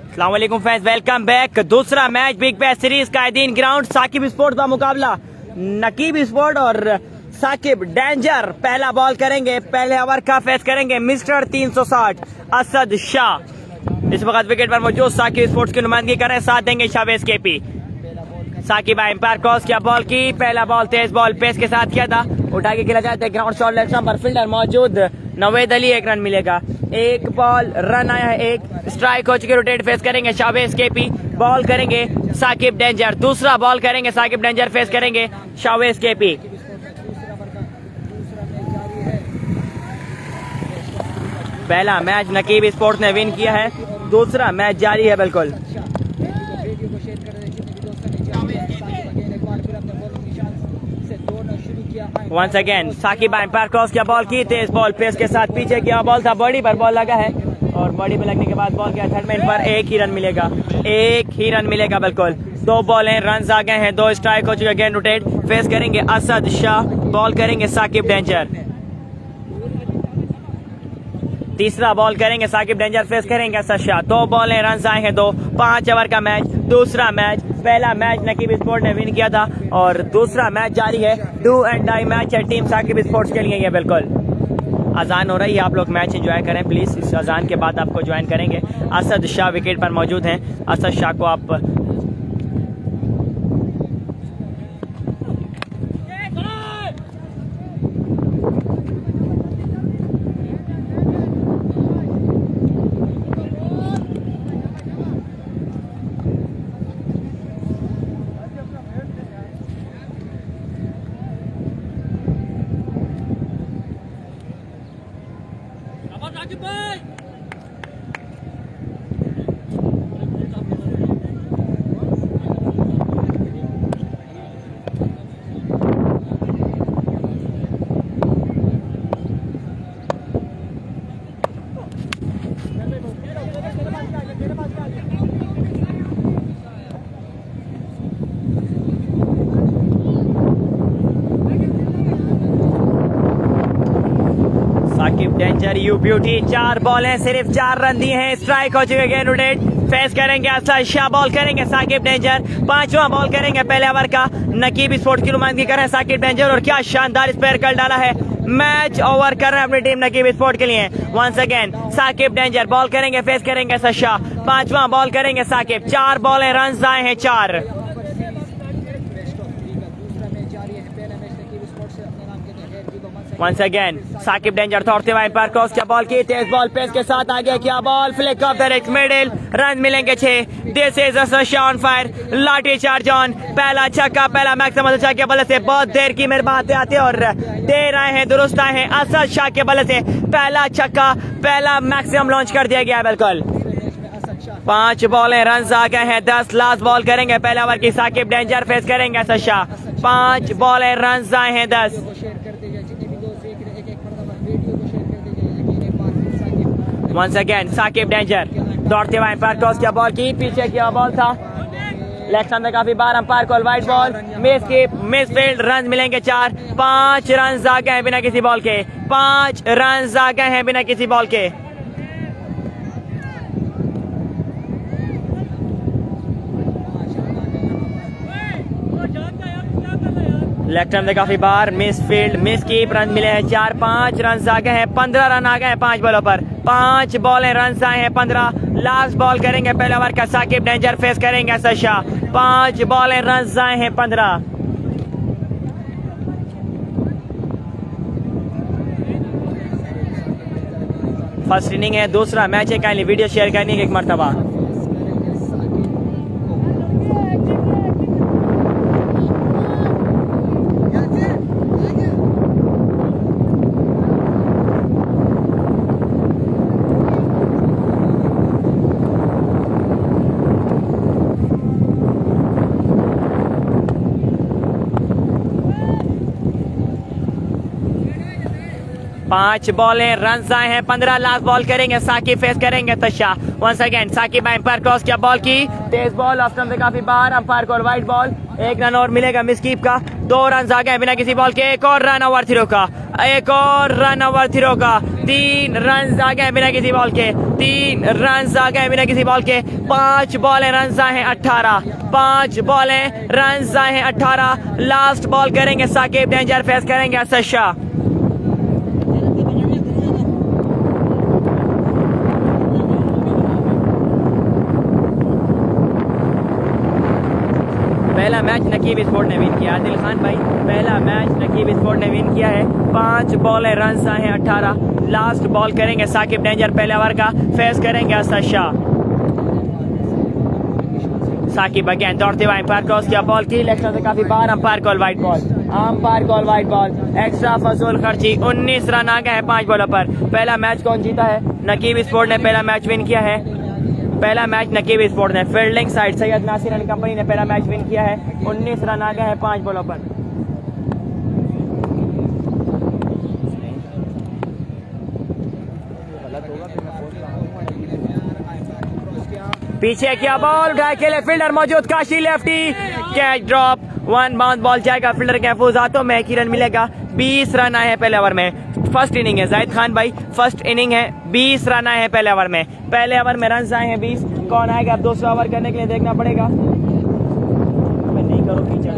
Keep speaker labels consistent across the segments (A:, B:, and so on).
A: अस्सलाम वालेकुम fans, welcome back. दूसरा मैच बिग बैश सीरीज कायदीन ग्राउंड साकिब स्पोर्ट का मुकाबला नकीब स्पोर्ट और साकिब डेंजर। पहला बॉल करेंगे, पहले ओवर का फेस करेंगे मिस्टर 360 असद शाह। इस वक्त विकेट पर मौजूद साकिब स्पोर्ट्स की नुमाइंदगी कर रहे हैं, साथ देंगे Shawez KP. Saqib umpire cross किया बॉल की, पहला बॉल तेज बॉल पेस के साथ किया था, उठा के खेला जाता है ग्राउंड शॉट लेफ्ट पर फील्डर मौजूद नवेद अली। एक रन मिलेगा, एक बॉल रन आया है, एक स्ट्राइक हो चुकी। रोटेट फेस करेंगे शावेज केपी, बॉल करेंगे साकिब डेंजर। दूसरा बॉल करेंगे साकिब डेंजर, फेस करेंगे शावेज केपी। पहला मैच नकीब स्पोर्ट्स ने विन किया है, दूसरा मैच जारी है बिल्कुल। Once again Saqib umpire cross किया बॉल की, तेज बॉल पेस के साथ पीछे किया बॉल था, बॉडी पर बॉल लगा है और बॉडी पे लगने के बाद बॉल किया थर्ड मैन पर। एक ही रन मिलेगा, एक ही रन मिलेगा बिल्कुल। दो बॉल हैं, रन आ गए हैं, दो स्ट्राइक हो चुके। अगेन रोटेट फेस करेंगे असद शाह, बॉल करेंगे साकिब डेंजर। तीसरा बॉल करेंगे साकिब डेंजर, फेस करेंगे असद शाह। दो बॉल हैं, रन आए हैं दो। 5 ओवर का मैच, दूसरा मैच। पहला मैच नकीब स्पोर्ट ने विन किया था और दूसरा मैच जारी है। डू एंड डाई मैच है टीम साकिब स्पोर्ट्स के लिए ये बिल्कुल। अजान हो रही है, आप लोग मैच एंजॉय करें प्लीज। इस अजान के बाद आपको ज्वाइन करेंगे। असद शाह विकेट पर मौजूद हैं, असद शाह को आप Saqib danger you beauty. 4 ball हैं, सिर्फ 4 रन दिए हैं, स्ट्राइक हो चुके। अगेन रोटेट फेस करेंगे असद शाह, बॉल करेंगे साकिब डेंजर। 5वां बॉल करेंगे पहले ओवर का। नकीब स्पोर्ट्स की नुमाइंदगी कर रहे हैं साकिब डेंजर और क्या शानदार स्पेयर कर डाला है। मैच ओवर कर रहे हैं अपनी टीम नकीब स्पोर्ट के लिए। Once again Saqib danger, ball करेंगे फेस करेंगे असद शाह। 5वां बॉल करेंगे साकिब। 4 बॉल हैं, रन आए हैं 4। वंस अगेन साकिब डेंजर दौड़ते हुए एम्पायर क्रॉस किया बॉल की, तेज बॉल पेस के साथ आगे किया ball, flick off the racks middle, run मिलेंगे 6। This is Asad Shah on fire, lathi charge on. पहला छक्का, पहला मैक्सिमम अच्छा के बल्ले से बहुत देर की मेरे बातें आते और देर आए हैं, दुरुस्त आए हैं। असद शाह के बल्ले से पहला छक्का, पहला मैक्सिमम लॉन्च कर दिया गया बिल्कुल। 5 बॉलें, रन आ गए हैं 10। लास्ट बॉल करेंगे पहले ओवर की साकिब डेंजर, फेस करेंगे असद शाह। 5 बॉलें, रन आए हैं 10। वंस अगेन साकिब डेंजर दौड़ते हुए एम्पायर क्रॉस किया बॉल की, पीछे किया बॉल था, लेफ्ट हैंड में काफी बार umpire call wide ball, miss keep, miss field. Run मिलेंगे 4। 5 रन आ गए हैं बिना किसी बॉल के, 5 रन आ गए हैं बिना किसी बॉल के। लेफ्ट हैंड में काफी बार miss field, miss keep, run मिले हैं 4। 5 रन आ गए हैं, 15 रन आ गए हैं 5 बॉलों पर। 5 बॉलें, रन आए हैं 15। लास्ट बॉल करेंगे पहले ओवर का साकिब डेंजर, फेस करेंगे असद शाह। 5 बॉलें, रन आए हैं 15। फर्स्ट इनिंग है, दूसरा मैच है, काइंडली वीडियो शेयर करनी है एक मरतबा। पांच बॉलें, रन आए हैं 15। लास्ट बॉल करेंगे साकिब, फेस करेंगे तशा। Once again Saqib umpire cross किया बॉल की, तेज बॉल ऑफ स्टंप से काफी बार, अंपायर को वाइड बॉल। 1 रन और मिलेगा मिसकीप का। 2 रन आ गए बिना किसी बॉल के। एक और रन ओवर थ्रो का, एक और रन ओवर थ्रो का। 3 रन आ गए बिना किसी बॉल के, 3 रन आ गए बिना किसी बॉल के। 5 बॉलें रन आए हैं 18, 5 बॉलें रन आए हैं 18। लास्ट बॉल करेंगे साकिब डेंजर, फेस करेंगे असद शाह। पहला मैच नकीब स्पोर्ट ने विन किया। आदिल खान भाई, पहला मैच नकीब स्पोर्ट ने विन किया है। 5 बॉलें रन आए हैं 18। लास्ट बॉल करेंगे साकिब डेंजर पहले ओवर का, फेस करेंगे असद शाह। साकिब अगेन दौड़ते हुए अंपायर क्रॉस किया, बॉल की एक्स्ट्रा से काफी बार, umpire call wide ball, umpire call wide ball. Extra फजूल खर्ची। 19 रन आ गए हैं 5 बॉलों पर। पहला मैच कौन जीता है? नकीब स्पोर्ट ने पहला मैच विन किया है। पहला मैच नकीब स्पोर्ट ने, fielding side Syed Nasir and company ने पहला मैच विन किया है। 19 रन आ गए हैं 5 बॉलों पर। पीछे किया बॉल, उठा के लिए फील्डर मौजूद, Kashi lefty, catch drop, 1 bounce ball जाएगा फील्डर के महफूज हाथों में। 1 रन मिलेगा। 20 रन आए हैं पहले ओवर में। फर्स्ट इनिंग है जाहिद खान भाई, फर्स्ट इनिंग है। 20 रन आए हैं पहले ओवर में। पहले ओवर में रन आए हैं 20। कौन आएगा अब दूसरा ओवर करने के लिए, देखना पड़ेगा। मैं नहीं करूँ पीछे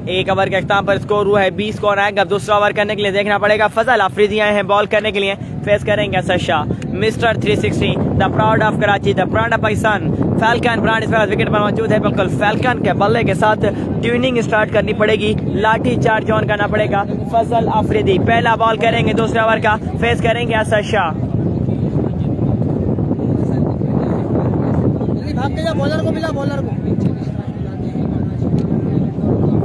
A: एक ओवर के अख्ताम पर स्कोर हुआ है 20। कौन आएगा अब दूसरा ओवर करने के लिए, देखना पड़ेगा। फजल आफरीदी आए हैं बॉल करने के लिए, फेस करेंगे Asad Shah. Mister 360, the proud of Karachi, the proud of Pakistan. Falcon brand इस पर विकेट पर मौजूद है। बिल्कुल फैल्कन के बल्ले के साथ ट्यूनिंग स्टार्ट करनी पड़ेगी, लाठी चार्ज ऑन करना पड़ेगा। फजल आफरीदी पहला बॉल करेंगे दूसरे ओवर का, फेस करेंगे असद शाह।
B: बॉलर को मिला, बॉलर को।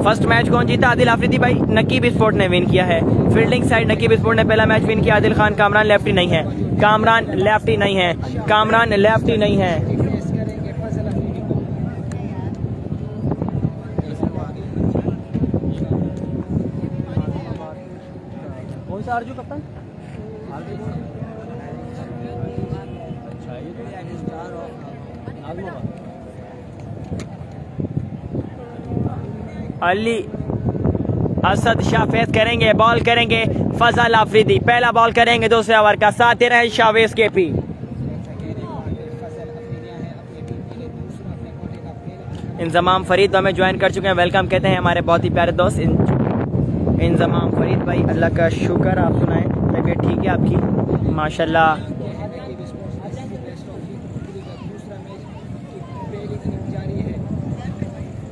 A: फर्स्ट मैच कौन जीता? आदिल आफरीदी भाई, नकीब स्पोर्ट ने विन किया है। फील्डिंग साइड नकीब स्पोर्ट ने पहला मैच विन किया। आदिल खान, कामरान लेफ्टी नहीं है, कामरान लेफ्टी नहीं है, कामरान लेफ्टी नहीं है। कौन सा अर्जू कप्तान? अली असद शाह फेस करेंगे, बॉल करेंगे फजल आफरीदी। पहला बॉल करेंगे दूसरे ओवर का, 7 Chavez K P. Inzamam Farid हमें ज्वाइन कर चुके हैं, वेलकम कहते हैं हमारे बहुत ही प्यारे दोस्त इंजमाम फरीद भाई। अल्लाह का शुक्र, आप सुनाएं तबीयत ठीक है आपकी? माशाल्लाह।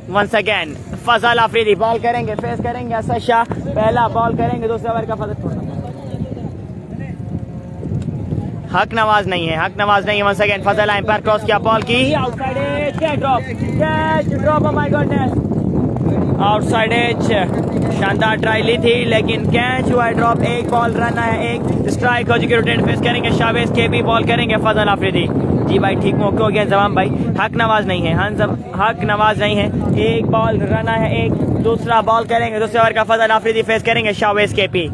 A: वंस अगेन फजल आफरीदी बॉल करेंगे, फेस करेंगे असद शाह। पहला बॉल करेंगे दूसरे ओवर का। हक नवाज नहीं है, हक नवाज नहीं है। Once again Fazal umpire cross किया, बॉल की outside edge, catch drop, oh my goodness, outside edge. शानदार ट्राई ली थी लेकिन कैच हुआ, ड्रॉप। एक बॉल रन आया, एक स्ट्राइक हो चुकी। रोटेट फेस करेंगे शावेज के भी, बॉल करेंगे फजल आफरीदी। जी भाई ठीक मौके हो गया जवाब भाई, हक नवाज नहीं है, हक नवाज नहीं है। एक बॉल रन आया है, एक दूसरा बॉल करेंगे दूसरे ओवर का। फजल आफरीदी फेस करेंगे Shavez K P.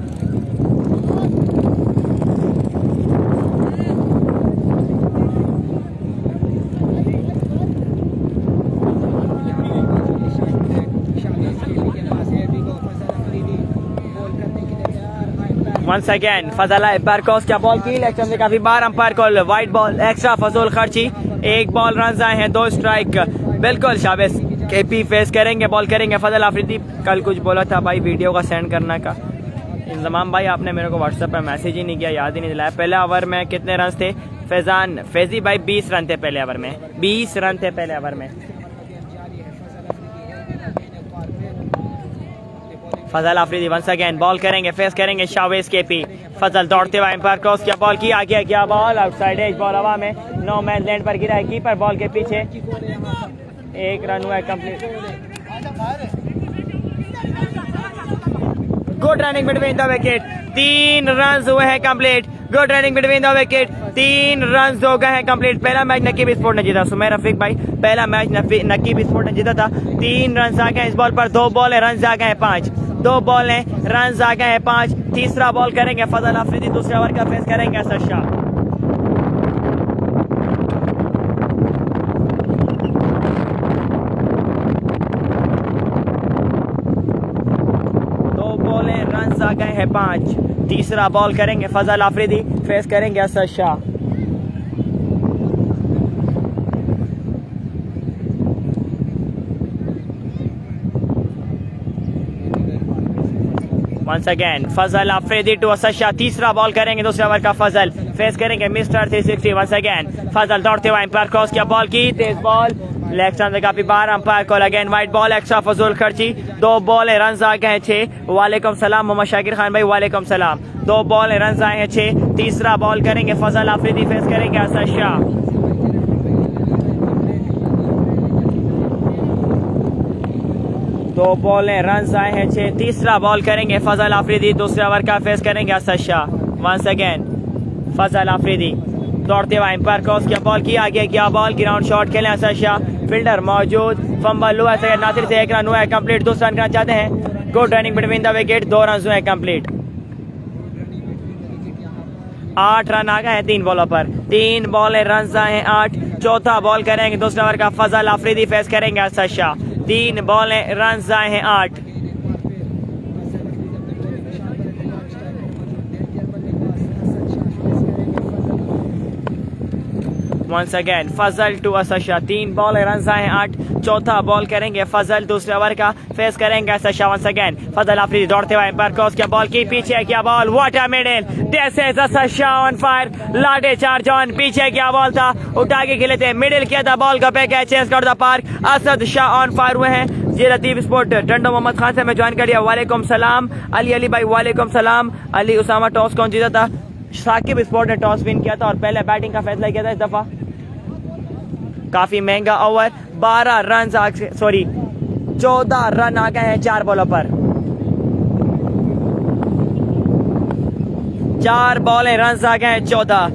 A: Once again Fazal umpire cross क्या, बॉल की लेफ्ट से काफी बार, umpire call wide ball, extra फजूल खर्ची। एक बॉल रन आए हैं, 2 स्ट्राइक। बिल्कुल शावेज केपी फेस करेंगे, बॉल करेंगे फजल आफरीदी। कल कुछ बोला था भाई वीडियो का सेंड करने का, इंजमाम भाई आपने मेरे को व्हाट्सएप पर मैसेज ही नहीं किया, याद ही नहीं दिलाया। पहले ओवर में कितने रन थे? फैजी भाई 20 रन थे पहले ओवर में, 20 रन थे पहले ओवर में। फजल आफरीदी वंस अगेन बॉल करेंगे, फेस करेंगे शावेज के पी। फजल दौड़ते हुए एम्पायर क्रॉस किया, बॉल की आगे क्या बॉल, आउटसाइड एज, बॉल हवा में, नो मैन लैंड पर गिरा है, कीपर बॉल के पीछे। 1 रन हुआ है complete. Good running between the wicket. 3 run हुए हैं complete. Good running between the wicket. 3 run हो गए हैं कंप्लीट। पहला मैच नकीब स्पोर्ट ने जीता। सुमेर रफीक भाई, पहला मैच नकीब स्पोर्ट ने जीता था। 3 रन आ गए इस बॉल पर। 2 बॉल है, रन आ गए हैं 5। 2 बॉल है, रन आ गए हैं 5। तीसरा बॉल करेंगे फजल अफरीदी, दूसरे ओवर का फेस करेंगे असद शाह। रन आ गए हैं 5। तीसरा बॉल करेंगे फजल अफरीदी, फेस करेंगे Asad Shah. Once again Fazal Afridi to Asad Shah. तीसरा बॉल करेंगे दूसरे ओवर का फजल, फेस करेंगे मिस्टर 360। वंस अगेन फजल दौड़ते हुए एम्पायर क्रॉस किया, बॉल की तेज बॉल, लेग स्टंप से काफी बार umpire call again wide ball, extra फजूल खर्ची। 2 बॉल है, रन आ गए हैं 6। वालेकुम सलाम मोहम्मद शाकिर खान भाई, वालेकुम सलाम। 2 बॉल है, रन आए हैं 6। तीसरा बॉल करेंगे फजल अफरीदी, फेस करेंगे असद शाह। दो बॉल है, रन आए हैं 6। तीसरा बॉल करेंगे फजल अफरीदी, दूसरे ओवर का फेस करेंगे असद शाह। वंस अगेन फजल अफरीदी दौड़ते हुए एम्पायर क्रॉस किया, बॉल की आगे किया, बॉल ग्राउंड शॉट खेले असद शाह। फील्डर मौजूद, फंबल हुआ है, नासिर से 1 रन हुआ है कंप्लीट। 2 रन करना चाहते हैं। Good running between the wicket. 2 run हुए हैं कंप्लीट। 8 रन आ गए हैं 3 बॉलों पर। 3 बॉल है, रन आए हैं 8। चौथा बॉल करेंगे दूसरे ओवर का फजल अफरीदी, फेस करेंगे असद शाह। 3 बॉल है, रन आए हैं 8। Once again Fazal to Asad Shah. 3 ball है, रन आए हैं 8। चौथा बॉल करेंगे फजल, दूसरे ओवर का फेस करेंगे असद शाह। वंस अगेन फजल अफरीदी दौड़ते हुए एम्पायर क्रॉस किया, बॉल की पीछे किया, ball what a middle, this is Asad Shah on fire. Lade charge on, पीछे क्या बॉल था, उठा के खेले थे, मिडिल किया था, बॉल का पे कैचेस कर the park. Asad Shah on fire हुए हैं। ये लतीफ स्पोर्ट टंडो मोहम्मद खान से मैं ज्वाइन कर लिया। वालेकुम सलाम अली भाई, वालेकुम सलाम अली उसामा। टॉस कौन जीता था? साकिब स्पोर्ट ने टॉस विन किया था और पहले बैटिंग का फैसला किया था इस दफा। काफी महंगा ओवर, 12 रन 14 रन आ गए हैं 4 बॉलों पर। 4 बॉल है, रन आ गए हैं 14।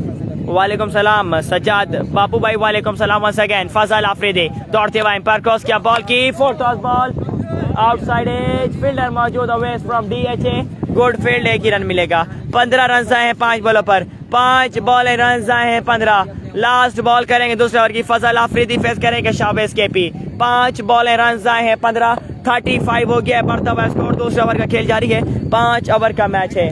A: वालेकुम सलाम सज्जाद बापू भाई, वालेकुम सलाम। वंस अगेन फजल अफरीदी दौड़ते हुए एम्पायर क्रॉस किया, बॉल की 4th toss ball, outside edge, fielder मौजूद, away from DHA. Good field, 1 ही रन मिलेगा। 15 रन आए हैं 5 बॉलों पर। 5 बॉल है, रन आए हैं 15। लास्ट बॉल करेंगे दूसरे ओवर की फजल अफरीदी, फेस करेंगे शाहबाज केपी। 5 बॉल है, रन आए हैं 15। 35 हो गया है, बढ़ता हुआ स्कोर। दूसरे ओवर का खेल जारी है। 5 ओवर का मैच है।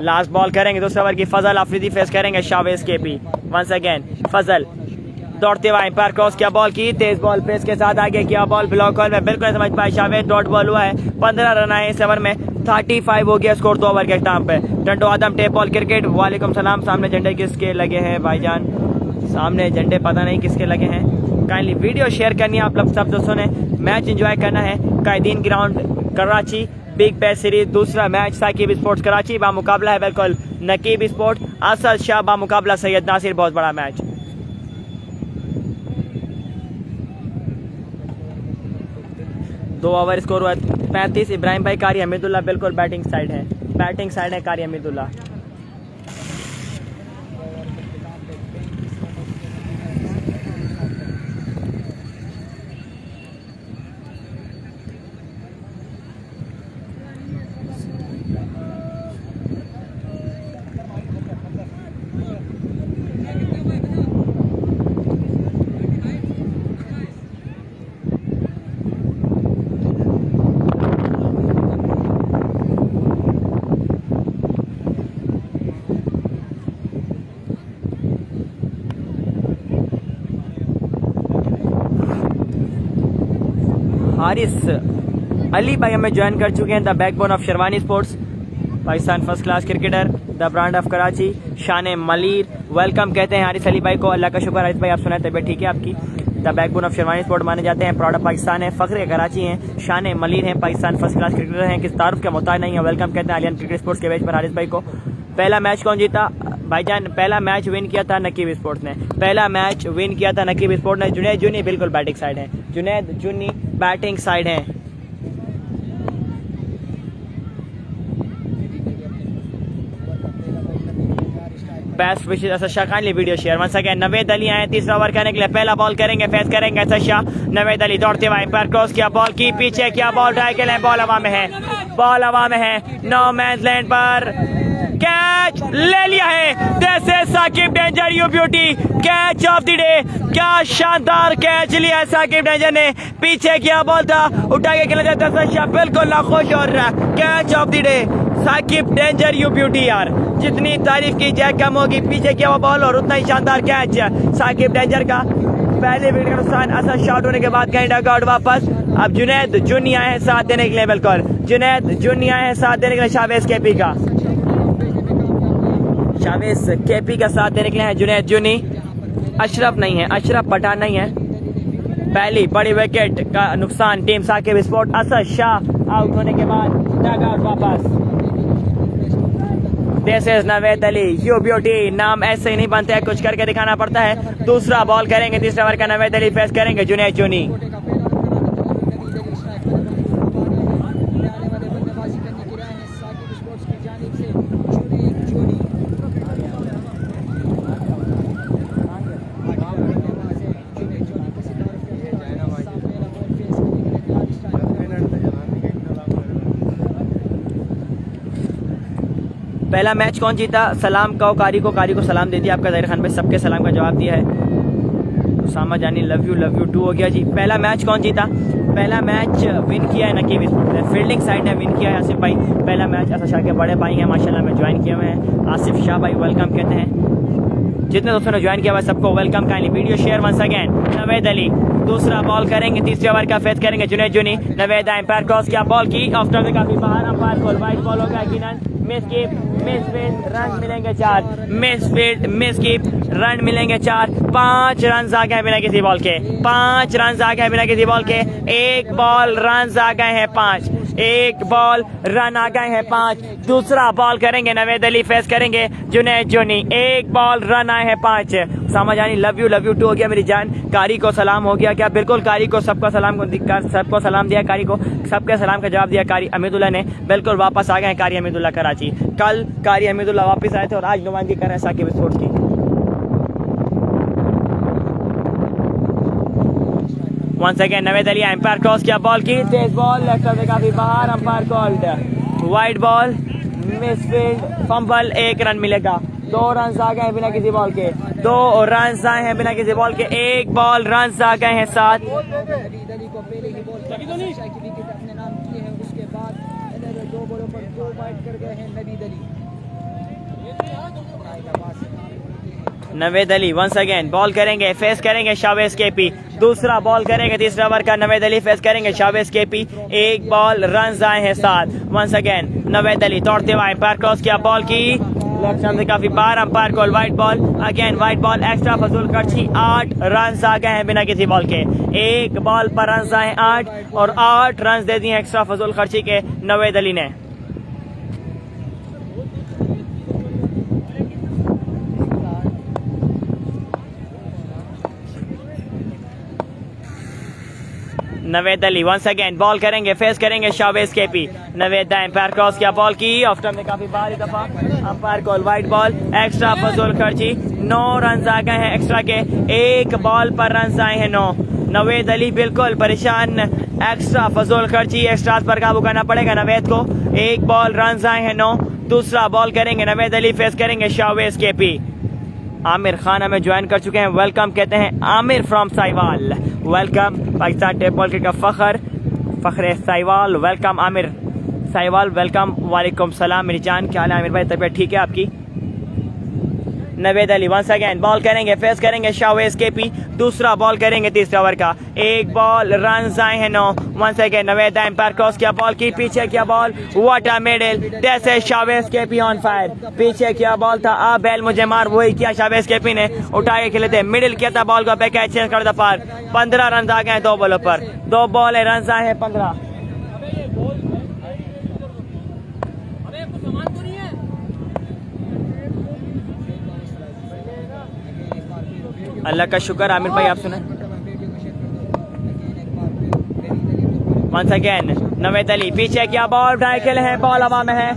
A: लास्ट बॉल करेंगे दूसरे ओवर की फजल अफरीदी, फेस करेंगे Shahbaz KP. Once again Fazal दौड़ते हुए एम्पायर क्रॉस किया, बॉल की तेज बॉल पेस के साथ आगे किया, बॉल ब्लॉक हॉल में बिल्कुल समझ पाए शाहबाज। डॉट बॉल हुआ है। 15 रन आए इस ओवर में। 35 हो गया स्कोर 2 ओवर के टाइम पे। टंडो आदम टेप बॉल क्रिकेट, वालेकुम सलाम। सामने झंडे किसके लगे हैं भाईजान? सामने झंडे पता नहीं किसके लगे हैं। काइंडली वीडियो शेयर करनी है आप लोग सब दोस्तों ने। मैच एंजॉय करना है। कायदीन ground Karachi, big bash series दूसरा मैच साकिब स्पोर्ट्स कराची बामुकाबला है बिल्कुल नकीब स्पोर्ट असद शाह बामुकाबला सैयद नासिर। बहुत बड़ा मैच। दो ओवर स्कोर हुआ 35। इब्राहिम भाई कारी हमीदुल्लाह बिल्कुल बैटिंग साइड है, बैटिंग साइड है कारी हमीदुल्लाह। हारिस अली भाई हमें ज्वाइन कर चुके हैं। The backbone of sherwani sports, Pakistan first class cricketer, the brand of Karachi, शान मलीर। वेलकम कहते हैं हारिस अली भाई को। अल्लाह का शुक्र हारिस भाई, आप सुनाए तबीयत ठीक है आपकी? The backbone of sherwani sport माने जाते हैं। प्राउड ऑफ पाकिस्तान है, फख्र कराची हैं। शान मलीर हैं, पाकिस्तान फर्स्ट क्लास क्रिकेटर हैं, किस तारुफ के मोहताज नहीं है। वेलकम कहते हैं आलियन क्रिकेट स्पोर्ट्स के पेज पर हारिस भाई को। पहला मैच कौन जीता? भाईजान पहला मैच विन किया था नकीब स्पोर्ट्स ने, पहला मैच विन किया था नकीब स्पोर्ट्स ने। जुनैद जुनी बिल्कुल बैटिंग साइड है, जुनैद जुनी बैटिंग साइड है। बेस्ट विशेष Asad Shah, kindly video share once again. Naved Ali आए तीसरा ओवर करने के लिए, पहला बॉल करेंगे, फेस करेंगे असद शाह। नवेद अली दौड़ते हुए पर क्रॉस किया, बॉल की पीछे किया, बॉल ट्राई के लिए, बॉल हवा में है, बॉल हवा में है, नो मैच लैंड पर कैच ले लिया है। This is Saqib danger you beauty, catch of the day. क्या शानदार कैच लिया है साकिब डेंजर ने, पीछे किया बॉल था, उठा के खेला जाता असद शाह बिल्कुल नाखुश, और catch of the day Saqib danger you beauty. यार जितनी तारीफ की जाए कम होगी, पीछे किया हुआ बॉल और उतना ही शानदार कैच साकिब डेंजर का। पहले विकेट का नुकसान, असद शॉट होने के बाद कहीं डगआउट वापस। अब जुनैद जुन्नी आए हैं साथ देने के लिए, बिल्कुल जुनैद जुन्नी आए हैं साथ देने के लिए शावेज केपी का, शावेज केपी का साथ देने के लिए है जुनैद जुनी। अशरफ नहीं है, अशरफ पठान नहीं है। पहली बड़ी विकेट का नुकसान team Saqib sport. Asad Shah out होने के बाद डगआउट वापस। This is Naved Ali you beauty, नाम ऐसे ही नहीं बनते हैं, कुछ करके दिखाना पड़ता है। दूसरा बॉल करेंगे, तीसरा ओवर का नवेद अली फेस करेंगे जुनैद जुनी। पहला मैच कौन जीता? सलाम कहो कारी को सलाम दे दिया आपका, ज़ाहिर खान भाई सबके सलाम का जवाब दिया है। उसामा जानी लव यू टू हो गया जी। पहला मैच कौन जीता? पहला मैच विन किया है नकीब स्पोर्ट्स ने, फील्डिंग साइड ने विन किया है आसिफ भाई। पहला मैच असद शाह के बड़े भाई हैं माशाल्लाह में ज्वाइन किए हुए हैं, आसिफ शाह भाई वेलकम कहते हैं। जितने दोस्तों ने ज्वाइन किया हुआ सबको welcome. Kindly video share once again. Naved Ali दूसरा बॉल करेंगे, तीसरे ओवर का फेस करेंगे जुनैद जुनी। नवेद एम्पायर क्रॉस किया, बॉल की ऑफ टर्न काफी बाहर, अंपायर बॉल वाइड बॉल होगा यकीनन। मिसकीप, मिसफील्ड, रन मिलेंगे 4, मिसफील्ड, मिसकीप, रन मिलेंगे 4। 5 रन आ गए बिना किसी बॉल के, 5 रन आ गए बिना किसी बॉल के। एक बॉल रन आ गए हैं 5, एक बॉल रन आ गए हैं 5। दूसरा बॉल करेंगे, नवेद अली फेस करेंगे जुनैद जुनी। एक बॉल रन आए हैं 5। सामा जानी लव यू टू हो गया मेरी जान। कारी को सलाम हो गया क्या? बिल्कुल कारी को सबको सलाम दिया, कारी को सबके सलाम का जवाब दिया कारी अमीदुल्ला ने। बिल्कुल वापस आ गए हैं कारी अमीदुल्ला कराची। कल कारी अमीदुल्ला वापस आए थे और आज नुमाइंदगी कर रहे हैं साकिब स्पोर्ट्स की। Once again Naved Ali umpire cross किया, बॉल की तेज बॉल, लेफ्ट से काफी बाहर, umpire called wide ball, misfield, fumble. 1 run मिलेगा। 2 रन आ गए हैं बिना किसी बॉल के, 2 रन आए हैं बिना किसी बॉल के। एक बॉल रन आ गए हैं 7। Naved Ali once again ball करेंगे, फेस करेंगे शावेज केपी। दूसरा बॉल करेंगे, तीसरा ओवर का नवेद अली फेस करेंगे शावेज केपी। एक बॉल रन आए हैं 7। वंस अगेन नवेद अली दौड़ते हुए एम्पायर क्रॉस किया, बॉल की लेफ्ट हैंड से काफी बार, umpire call wide ball. Again wide ball, extra फजूल खर्ची। 8 रन आ गए हैं बिना किसी बॉल के। एक बॉल पर रन आए 8 और 8 रन दे दिए एक्स्ट्रा फजूल खर्ची के नवेद अली ने। Naved Ali once again ball करेंगे, फेस करेंगे Chavez KP. Naved umpire cross किया, बॉल की ऑफ टर्न में काफी बार दफा, umpire call wide ball, extra फजूल खर्ची। 9 रन आ गए हैं एक्स्ट्रा के। एक बॉल पर रन आए हैं 9। नवेद अली बिल्कुल परेशान, एक्स्ट्रा फजूल खर्ची, एक्स्ट्रा पर काबू करना पड़ेगा नवेद को। एक बॉल रन आए हैं 9। दूसरा बॉल करेंगे, नवेद अली फेस करेंगे शावेज केपी। आमिर खान हमें ज्वाइन कर चुके हैं, वेलकम कहते हैं Aamir from Sahiwal. Welcome Pakistan tape ball का फखर साहिवाल। Welcome Aamir Sahiwal, welcome. वालेकुम सलाम मेरी जान, क्या हाल है आमिर भाई? तबीयत ठीक है आपकी? Naved Ali once again ball करेंगे, फेस करेंगे शावेज केपी। दूसरा बॉल करेंगे तीसरे ओवर का। एक बॉल रन आए हैं 9। Once again Naved umpire cross किया, बॉल की पीछे किया बॉल, व्हाट अ मिडल, जैसे शावेज केपी ऑन फायर। पीछे किया बॉल था, आ बैल मुझे मार, वही किया शावेज केपी ने, उठा के खेले थे, मिडिल किया था बॉल को, बैक चेंज कर दे पार। 15 रन आ गए हैं 2 बॉलों पर, 2 बॉल रन आए हैं 15। अल्लाह का शुक्र। आमिर भाई आप सुने। वंस अगेन नवेद अली पीछे क्या बॉल ट्राई खेले हैं, बॉल हवा में है,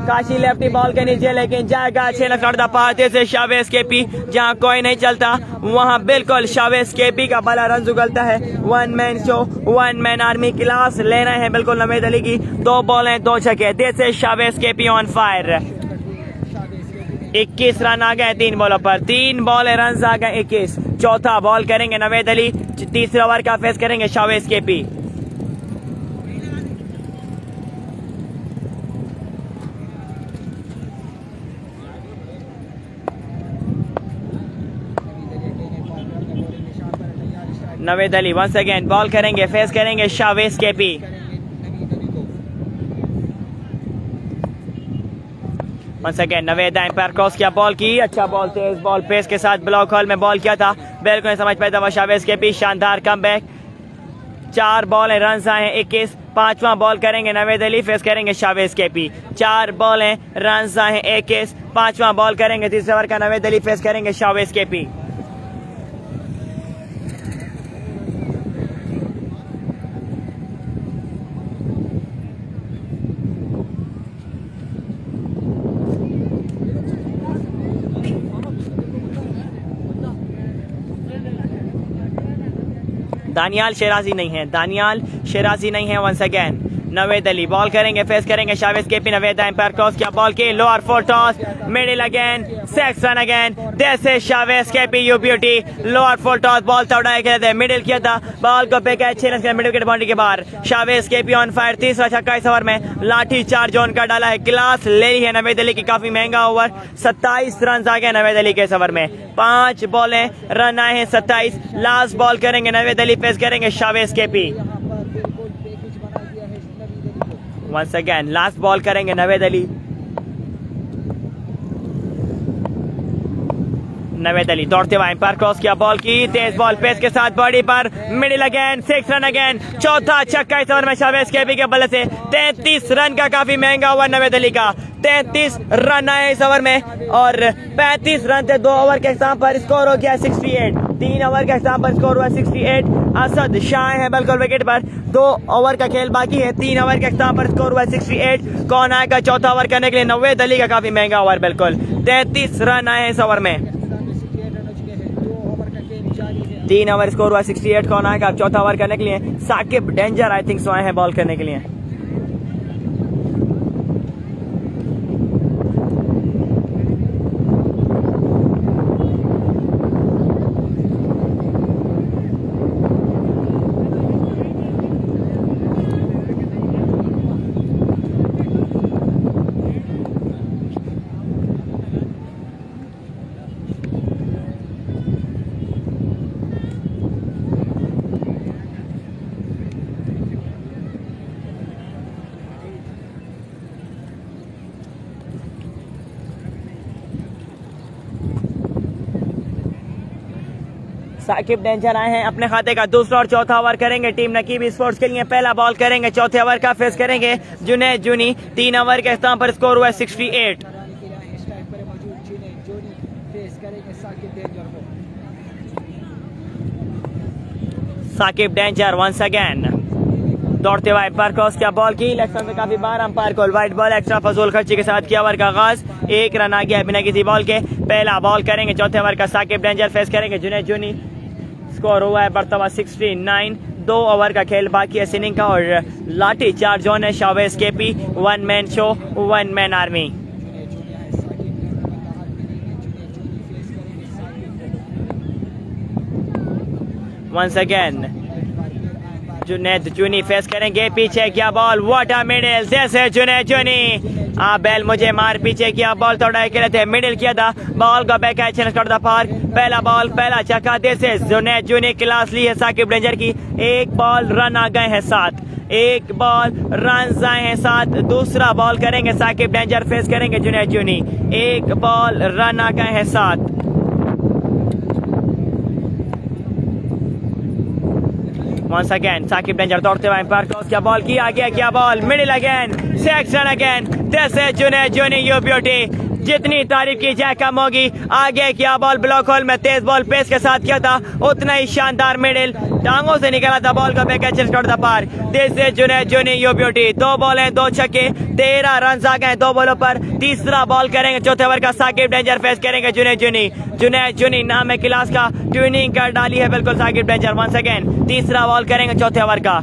A: काशी लेफ्टी बॉल के नीचे लेकिन जाएगा अच्छे लड़ता पाते से शावेज केपी। जहां कोई नहीं चलता वहां बिल्कुल शावेज केपी का बड़ा रन उगलता है। One man show, one man army class ले रहे हैं बिल्कुल नवेद अली की। 2 बॉल हैं 2 छक्के। This is Chavez KP on fire. 21 run आ गए 3 बॉलों पर, 3 बॉल रन आ गए 21। चौथा बॉल करेंगे नवेद अली, तीसरे ओवर का फेस करेंगे Chavez KP. Naved Ali once again ball करेंगे, फेस करेंगे Chavez KP. Once again Naved umpire cross किया, बॉल की, अच्छा बॉल, तेज बॉल पेस के साथ ब्लॉक हॉल में बॉल किया था, बिल्कुल नहीं समझ पाया था शावेज केपी। शानदार कमबैक। 4 बॉल है, रन आए हैं 21। 5वां बॉल करेंगे नवेद अली, फेस करेंगे शावेज केपी। 4 बॉल हैं, रन आए हैं 21। 5वां बॉल करेंगे तीसरे ओवर का नवेद अली, फेस करेंगे शावेज केपी। दानियाल शेराजी नहीं है, दानियाल शेराजी नहीं है। Once again Naved Ali ball करेंगे, फेस करेंगे Chavez KP. Naved umpire cross किया, बॉल की, lower full toss, middle again, 6 run again. This is Chavez KP you beauty. Lower full toss, ball था उड़ाया गया था, मिडिल किया था, बॉल को पे catch, 6 run middle wicket boundary के बाहर। Shawez KP on fire. तीसरा छक्का इस ओवर में, लाठी चार्ज जोन का डाला है, क्लास ले रही है नवेद अली की। काफी महंगा ओवर, 27 रन आ गए नवेद अली के इस ओवर में। 5 बॉलें, रन आए हैं 27। लास्ट बॉल करेंगे नवेद अली, फेस करेंगे Chavez KP. Once again last ball करेंगे नवेद अली। नवेद अली दौड़ते हुए एम्पायर क्रॉस किया, बॉल की, तेज बॉल पेस के साथ बॉडी पर, मिडिल अगेन, 6 रन अगेन। चौथा छक्का इस ओवर में शावेज केपी के बल्ले से। 33 रन का काफी महंगा ओवर नवेद अली का। 33 रन आए इस ओवर में और 35 रन थे 2 ओवर के हिसाब पर। स्कोर हो गया 68। 3 ओवर के हिसाब पर स्कोर हुआ 68। असद शाह है बिल्कुल विकेट पर। 2 ओवर का खेल बाकी है। 3 ओवर के हिसाब पर स्कोर हुआ 68। कौन आएगा चौथा ओवर करने के लिए? नवेद अली का काफी महंगा ओवर बिल्कुल। 33 रन आए इस ओवर में। 3 ओवर स्कोर हुआ 68। कौन आएगा अब चौथा ओवर करने के लिए? Saqib danger I think so आए हैं बॉल करने के लिए। साकिब डेंजर आए हैं, अपने खाते का दूसरा और चौथा ओवर करेंगे टीम नकीब स्पोर्ट्स के लिए। पहला बॉल करेंगे, चौथे ओवर का फेस करेंगे जुनैद जूनी। 3 ओवर के इख्तिताम पर स्कोर हुआ 68। साकिब डेंजर वंस अगेन दौड़ते हुए एम्पायर क्रॉस किया, बॉल की, लेफ्ट में काफी बार एम्पायर को वाइट बॉल एक्स्ट्रा फजूल खर्ची के साथ किया ओवर का आगाज। 1 रन आ गया बिना किसी बॉल के। पहला बॉल करेंगे चौथे ओवर का, साकिब डेंजर फेस करेंगे जुनैद जूनी। स्कोर हुआ है बर्तवा 69। 2 ओवर का खेल बाकी है इनिंग का और लाठी चार्ज जोन है Shavez KP. 1 man show, 1 man army. Once again Junaid Juni face करेंगे, पीछे क्या बॉल, व्हाट अ मिडिल, जैसे जुनैद जूनी बैल मुझे मार, पीछे किया, बॉल थोड़ा के थे, मिडिल किया था, बॉल का बैक एच द पार्क। पहला बॉल, पहला छक्का, जैसे जुनैद जूनी क्लास ली है साकिब डेंजर की। 1 बॉल, रन आ गए हैं 7। 1 बॉल, रन आए हैं 7। दूसरा बॉल करेंगे साकिब डेंजर, फेस करेंगे जुनैद जूनी। 1 बॉल, रन आ गए हैं 7। Once again, साकिब डेंजर दौड़ते हुए एम्पायर क्रॉस किया, बॉल की, आगे क्या ball, middle again, 6 run again. This is Junaid Juni you beauty. जितनी तारीफ की जाए कम होगी। आगे किया बॉल ब्लॉक होल में, तेज बॉल पेस के साथ किया था, उतना ही शानदार मिडिल, टांगों से निकला था बॉल का बैक पार। This is Junaid Juni you beauty. 2 ball है 2 छक्के, 13 रन आ गए 2 बॉलों पर। तीसरा बॉल करेंगे चौथे ओवर का, साकिब डेंजर फेस करेंगे जुनैद जूनी। जुनैद जूनी नाम है क्लास का, ट्यूनिंग कर डाली है बिल्कुल साकिब डेंजर। वंस अगेन तीसरा बॉल करेंगे चौथे ओवर का।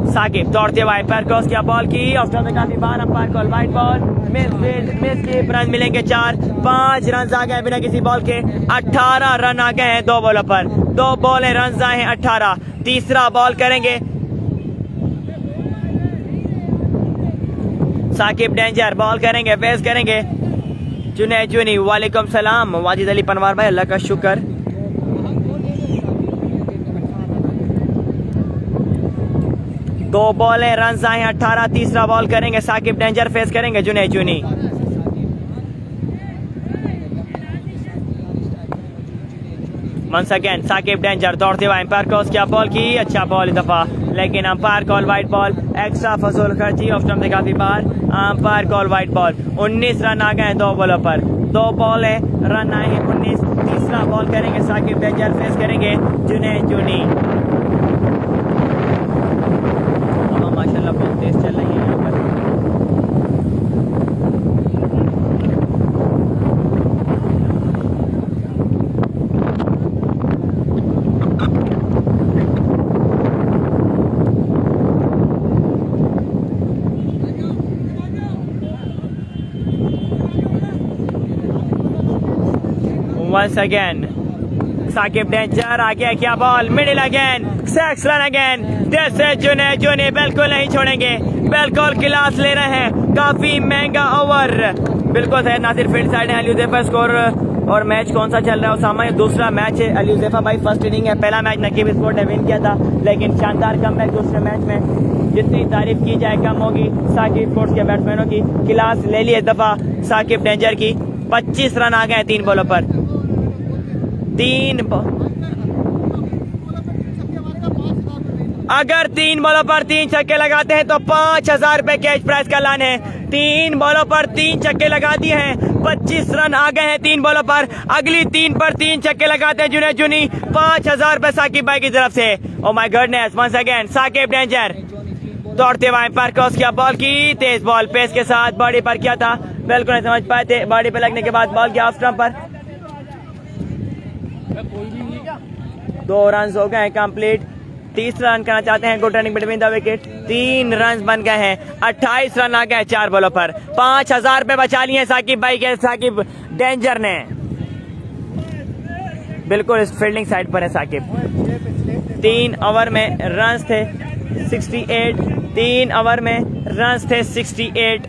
A: साकिब दौड़ते हुए पैर क्रॉस किया, बॉल की ऑफ स्टंप में काफी बार umpire call, wide ball, miss की, रन मिलेंगे 4। 5 रन आ गए बिना किसी बॉल के। 18 रन आ गए हैं 2 बॉलों पर। 2 बॉल है, रन आए हैं 18। तीसरा बॉल करेंगे साकिब डेंजर, बॉल करेंगे, फेस करेंगे जुनैद जूनी। वालेकुम सलाम वाजिद अली पनवार भाई, अल्लाह का शुक्र। दो बॉल है, रन आए 18। तीसरा बॉल करेंगे साकिब डेंजर, फेस करेंगे जुनैद जूनी। वंस अगेन साकिब डेंजर दौड़ते हुए एम्पायर क्रॉस किया, बॉल की अच्छा बॉल दफा, लेकिन umpire call wide ball, extra फजूल खर्ची ऑफ स्टंप से काफी बार, umpire call wide ball. 19 run आ गए 2 बॉलों पर। 2 बॉल है, रन आए हैं 19। तीसरा बॉल करेंगे साकिब डेंजर, फेस करेंगे जुनैद जूनी। माशाल्लाह बहुत तेज चल रही है यहाँ पर। Once again, साकिब डेंजर आगे क्या ball, middle again, 6 run again. This is Junaid Juni, बिल्कुल नहीं छोड़ेंगे, बिल्कुल क्लास ले रहे हैं। काफी महंगा ओवर, बिल्कुल सही। नासिर फील्ड साइड है, अली स्कोर। और मैच कौन सा चल रहा है उसामा? ये दूसरा मैच है। अली भाई फर्स्ट इनिंग है, पहला मैच नकीब स्पोर्ट ने विन किया था, लेकिन शानदार कमबैक दूसरे मैच में। जितनी तारीफ की जाए कम होगी। साकिब स्पोर्ट्स के बैट्समैनों की क्लास ले ली इस दफा साकिब डेंजर की। 25 रन आ गए 3 बॉलों पर। अगर 3 बॉलों पर 3 छक्के लगाते हैं तो 5000 रुपए कैश प्राइस का लान है। 3 बॉलों पर 3 छक्के लगा दिए हैं, 25 रन आ गए हैं 3 बॉलों पर। अगली 3 पर 3 छक्के लगाते हैं जुनैद जूनी, 5000 रुपए साकिब भाई की तरफ से। Oh my goodness, once again Saqib danger दौड़ते हुए एम्पायर क्रॉस किया, बॉल की तेज बॉल पेस के साथ बॉडी पर किया था, बिल्कुल नहीं समझ पाए थे। बॉडी पर लगने के बाद बॉल किया ऑफ स्टंप पर। 2 रन हो गए हैं कंप्लीट। तीसरा रन करना चाहते हैं, good running between the wicket. 3 run बन गए हैं, 28 रन आ गए 4 बॉलों पर। 5000 रुपए बचा लिए साकिब भाई के, साकिब डेंजर ने। बिल्कुल इस फील्डिंग साइड पर है साकिब। 3 ओवर में रन थे 68, 3 ओवर में रन थे 68।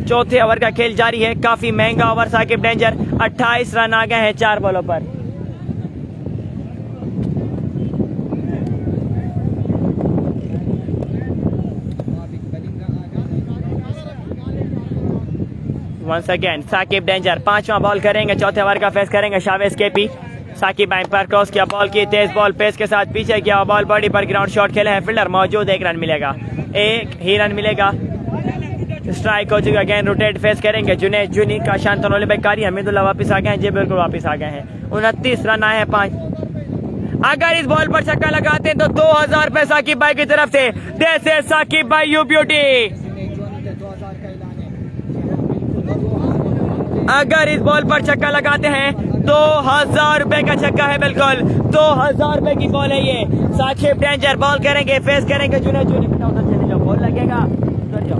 A: चौथे ओवर का खेल जारी है, काफी महंगा ओवर साकिब डेंजर। 28 रन आ गए हैं 4 बॉलों पर। वंस अगेन साकिब डेंजर 5वां बॉल करेंगे चौथे ओवर का, फेस करेंगे Chavez KP. Saqib umpire cross किया, बॉल की तेज बॉल पेस के साथ पीछे किया, बॉल बॉडी पर ग्राउंड शॉट खेले हैं, फील्डर मौजूद, 1 रन मिलेगा, 1 ही रन मिलेगा। स्ट्राइक हो चुका, अगेन रोटेट फेस करेंगे जुनैद जूनी का। शांतनोले बेकारी, हमीदुल्लाह वापस आ गए हैं जी, बिल्कुल वापस आ गए हैं। 29 रन आए हैं 5। अगर इस बॉल पर छक्का लगाते हैं तो 2000 रुपए साकिब भाई की तरफ से। दिस इज साकिब भाई यू ब्यूटी। अगर इस बॉल पर छक्का लगाते हैं 2000 रुपए का छक्का है, बिल्कुल 2000 रुपए की बॉल है ये। साकिब डेंजर बॉल करेंगे, फेस करेंगे जुनैद जूनी। उधर चले जाओ, बॉल लगेगा, उधर जाओ।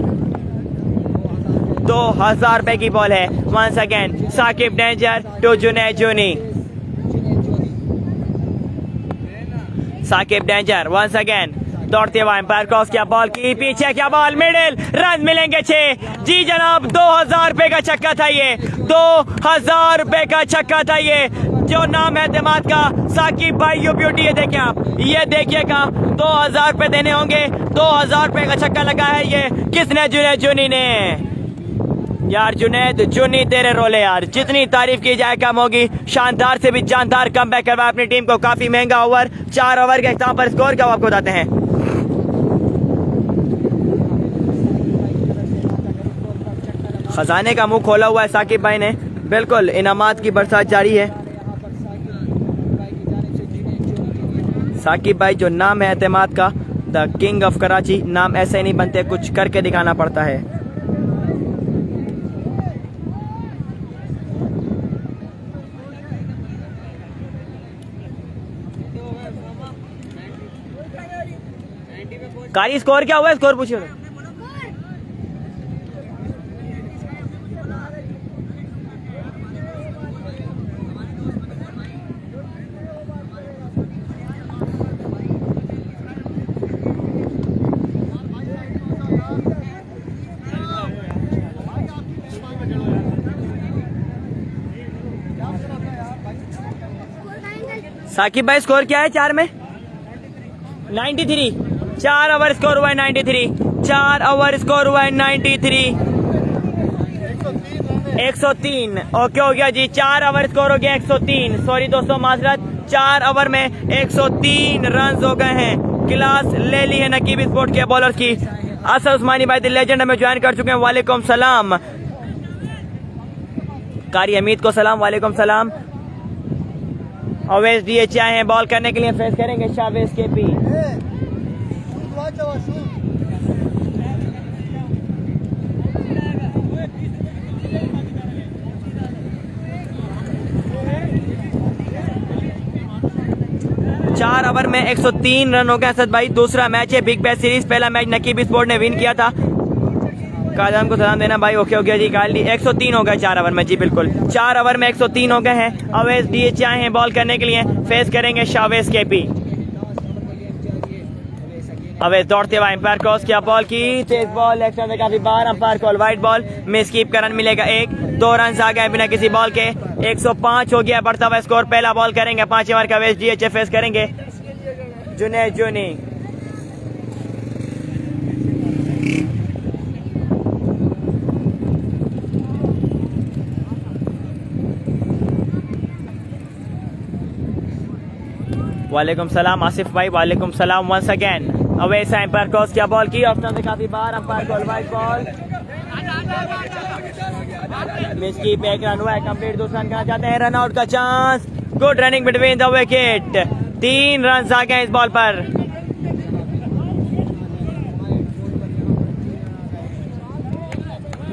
A: 2000 रुपए की बॉल है। Once again Saqib danger to Junaid Juni. Saqib danger once again दौड़ते हुए एम्पायर क्रॉस किया, बॉल की पीछे क्या बॉल, मिडिल, रन मिलेंगे 6। जी जनाब, 2000 रुपए का छक्का था ये, 2000 रुपए का छक्का था ये। जो नाम है दिमाग का साकिब भाई यू ब्यूटी। ये देखिए आप, ये देखिएगा, 2000 रुपए देने होंगे। 2000 रुपए का छक्का लगा है ये। किसने? जुनैद जूनी ने। यार जुनैद जूनी तेरे रोले यार, जितनी तारीफ की जाए कम होगी। शानदार से भी जानदार कमबैक करवाया अपनी टीम को। काफी महंगा ओवर, 4 ओवर के इख्तिताम पर स्कोर क्या आपको बताते हैं। खजाने का मुंह खोला हुआ है साकिब भाई ने। बिल्कुल इनामात की बरसात जारी है। साकिब भाई जो नाम है एतमाद का, द किंग ऑफ कराची, नाम ऐसे नहीं बनते, कुछ करके दिखाना पड़ता है। कारी स्कोर क्या हुआ है? स्कोर पूछिए। साकिब भाई स्कोर क्या है 4 में? 93। 4 ओवर स्कोर हुआ है 93। 4 ओवर स्कोर हुआ है 93। 103। ओके हो गया जी। 4 ओवर स्कोर हो गया 103। सॉरी दोस्तों, माजरत। 4 ओवर में 103 रन हो गए हैं। क्लास ले ली है नकीब स्पोर्ट के बॉलर की। असद उस्मानी भाई द लेजेंड हमें ज्वाइन कर चुके हैं। वालेकुम सलाम। कारी हमीद को सलाम। वालेकुम सलाम। अवैस DH आए हैं बॉल करने के लिए। फेस करेंगे शावेज KP। चार ओवर में 103 रन हो गए असद भाई। दूसरा मैच है बिग बैश सीरीज। पहला मैच नकीब स्पोर्ट ने विन किया था। काजम को सलाम देना भाई। ओके हो गया जी। गाली 103 हो गए 4 ओवर में। जी बिल्कुल 4 ओवर में 103 हो गए हैं। अवैस DH आए हैं बॉल करने के लिए। फेस करेंगे शावेज KP। अवैस दौड़ते हुए एम्पायर क्रॉस किया, बॉल की तेज बॉल लेफ्ट में काफी बार। Umpire call wide ball. Miss keep का रन मिलेगा 1। 2 रन आ गए बिना किसी बॉल के। 105 हो गया बढ़ता हुआ स्कोर। पहला बॉल करेंगे 5 ओवर का अवैस DH फेस करेंगे जुनैद जोनी। वालेकुम सलाम आसिफ भाई। वालेकुम सलाम once again. Awais umpire cross किया, बॉल की ऑप्शन से काफी बार। Umpire call wide ball. Miss की एक रन हुआ है कंप्लीट। दूसरा रन करना चाहते हैं। रन आउट का chance. Good running between the wicket. 3 run आ गए इस बॉल पर।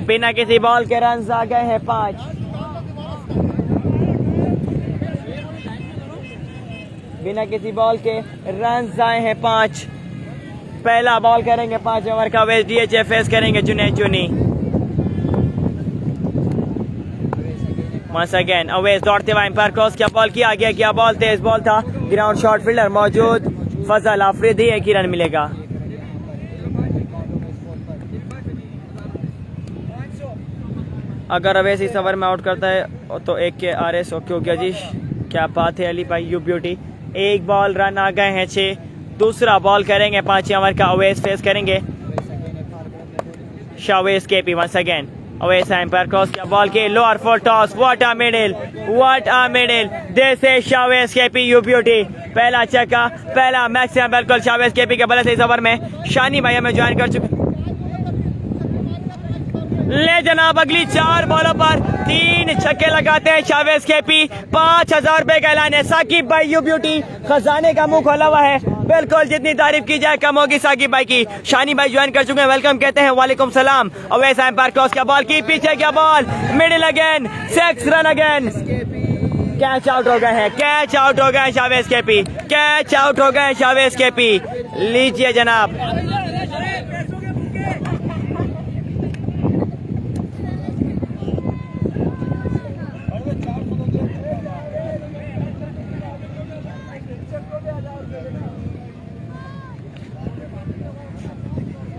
A: बिना किसी बॉल के रन आ गए हैं 5। बिना किसी बॉल के रन आए हैं 5। पहला बॉल करेंगे 5 ओवर का अवैस DH फेस करेंगे जुनैद जोनी। वंस अगेन अवैस दौड़ते हुए एम्पायर क्रॉस किया, बॉल की आगे किया, बॉल तेज बॉल था। ग्राउंड शॉट फील्डर मौजूद फजल आफरीदी। 1 ही रन मिलेगा। अगर अवैस इस ओवर में आउट करता है तो 1 के RS। ओके हो गया जी। क्या बात है अली भाई, यू ब्यूटी। 1 बॉल रन आ गए हैं 6। दूसरा बॉल करेंगे 5 ओवर का अवैस फेस करेंगे Shawez KP। Once again Awais umpire cross किया, बॉल के lower full toss. What a middle, what a middle. This is Shawez KP you beauty. पहला छक्का, पहला मैक्सिमम बिल्कुल शावेज KP के बल्ले से इस ओवर में। शानी भाई हमें ज्वाइन कर चुके। ले जनाब अगली 4 बॉलों पर 3 छक्के लगाते हैं शावेज KP। 5000 रुपए का ऐलान है। साकिब भाई यू ब्यूटी खजाने का मुंह खोला हुआ है। बिल्कुल जितनी तारीफ की जाए कम होगी साकिब भाई की। शानी भाई ज्वाइन कर चुके हैं, वेलकम कहते हैं। वालेकुम सलाम। अवैस एम्पायर क्रॉस किया, बॉल की पीछे क्या ball middle again. 6 run again. Catch out हो गए हैं, कैच आउट हो गए शावेज KP, कैच आउट हो गए शावेज KP। लीजिए जनाब।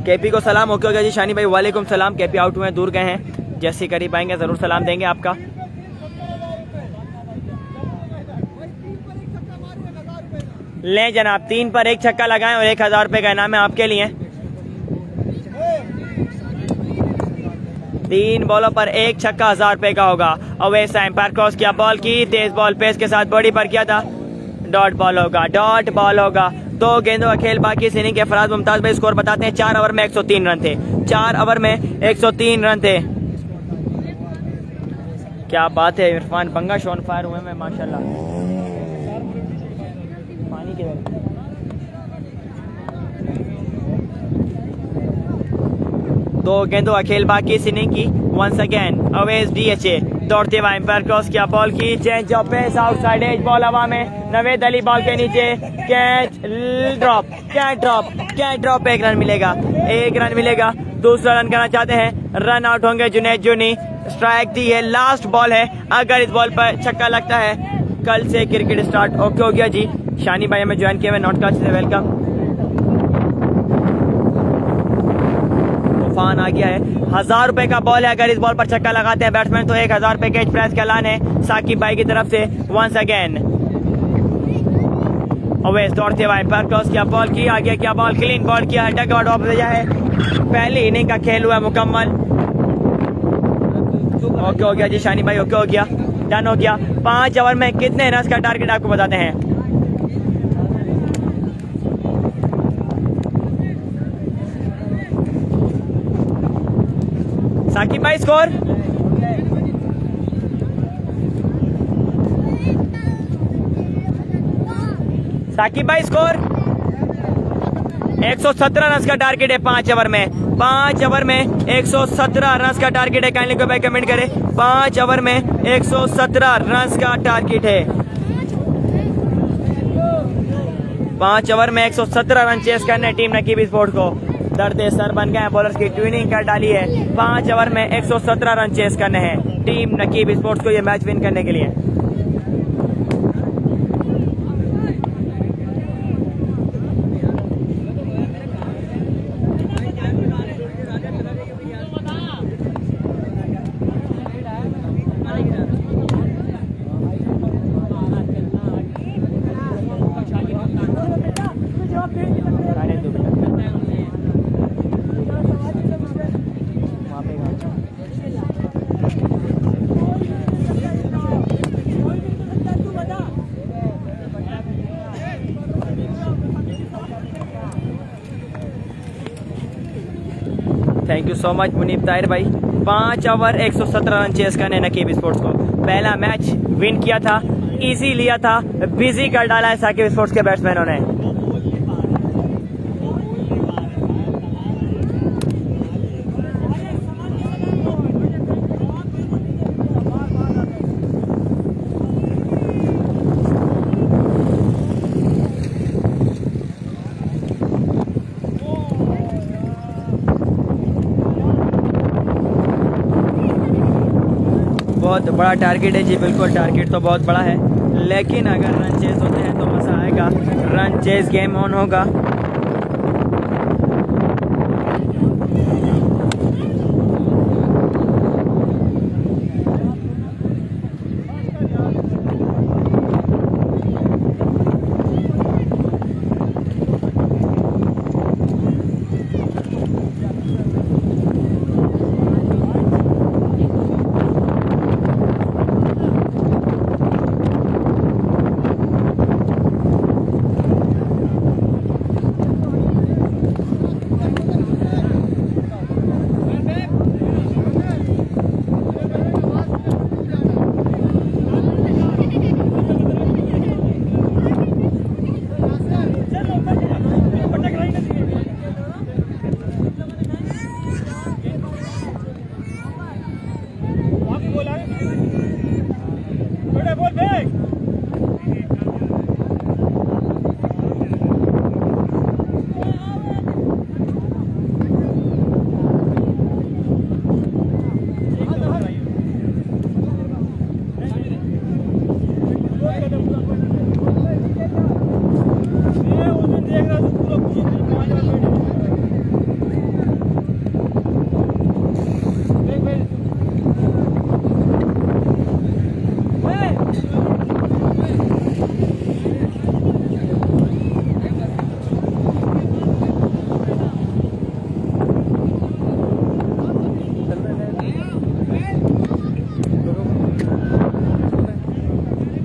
A: KP को सलाम। ओके हो गया जी। शानी भाई वालेकुम सलाम। KP आउट हुए, दूर गए हैं। जैसे करीब आएंगे जरूर सलाम देंगे आपका। ले जनाब 3 पर 1 छक्का लगाएं और 1000 रुपए का इनाम है आपके लिए। 3 बॉलों पर 1 छक्का 1000 रुपए का होगा। अवैस एम्पायर क्रॉस किया, बॉल की तेज बॉल पेस के साथ बॉडी पर किया था। डॉट बॉल होगा, डॉट बॉल होगा। 2 गेंदों का खेल बाकी। इनिंग के फराज मुमताज भाई स्कोर बताते हैं। 4 ओवर में 103 रन थे। 4 ओवर में 103 रन थे। क्या बात है, इरफान बंगा शॉन फायर हुए में माशाल्लाह। पानी के दो गेंदों का खेल बाकी इस इनिंग की। वंस अगेन अवेज डीएचए दौड़ते हुए एम्पायर क्रॉस किया, बॉल की change of pace, outside edge, ball हवा में, नवेद अली बॉल के नीचे, कैच ड्रॉप, कैच ड्रॉप, एक रन मिलेगा। दूसरा रन करना चाहते हैं, रन आउट होंगे जुनैद जूनी। स्ट्राइक दी है, लास्ट बॉल है, अगर इस बॉल पर छक्का लगता है कल से क्रिकेट स्टार्ट। ओके हो गया जी, शानी भाई हमें ज्वाइन किया हुए नॉट कास्ट से वेलकम। तूफान आ गया है, 1000 रुपए का बॉल है, अगर इस बॉल पर छक्का लगाते हैं बैट्समैन तो 1000 रुपए कैच प्राइस का ऐलान है साकिब भाई की तरफ से। वंस अगेन अवेज दौड़ते हुए पर क्रॉस किया, बॉल की आ गया, क्या बॉल, क्लीन बॉल किया, डगआउट ऑफ भेजा है। पहली इनिंग का खेल हुआ मुकम्मल। ओके हो गया जी शानी भाई, ओके हो गया, डन हो गया। 5 ओवर में कितने रन का टारगेट आपको बताते हैं। साकिब भाई स्कोर, साकिब भाई स्कोर 117 रन का टारगेट है 5 ओवर में। 5 ओवर में 117 रन का टारगेट है, काइंडली को भाई कमेंट करें। 5 ओवर में 117 रन का टारगेट है। 5 ओवर में 117 रन चेस करने टीम नकीब स्पोर्ट को। दर्द सर बन गए, बॉलर्स की ट्यूनिंग कर डाली है। 5 ओवर में 117 रन चेस करने हैं टीम नकीब स्पोर्ट्स को ये मैच विन करने के लिए। Thank you so much Muneeb Tahir भाई। 5 ओवर 117 रन चेस करने नकीब स्पोर्ट्स को। पहला मैच विन किया था, इजी लिया था, बिजी कर डाला है साकिब स्पोर्ट्स के बैट्समैनों ने। बहुत बड़ा टारगेट है जी, बिल्कुल टारगेट तो बहुत बड़ा है, लेकिन अगर रन चेस होते हैं तो मज़ा आएगा। रन चेस गेम ऑन होगा।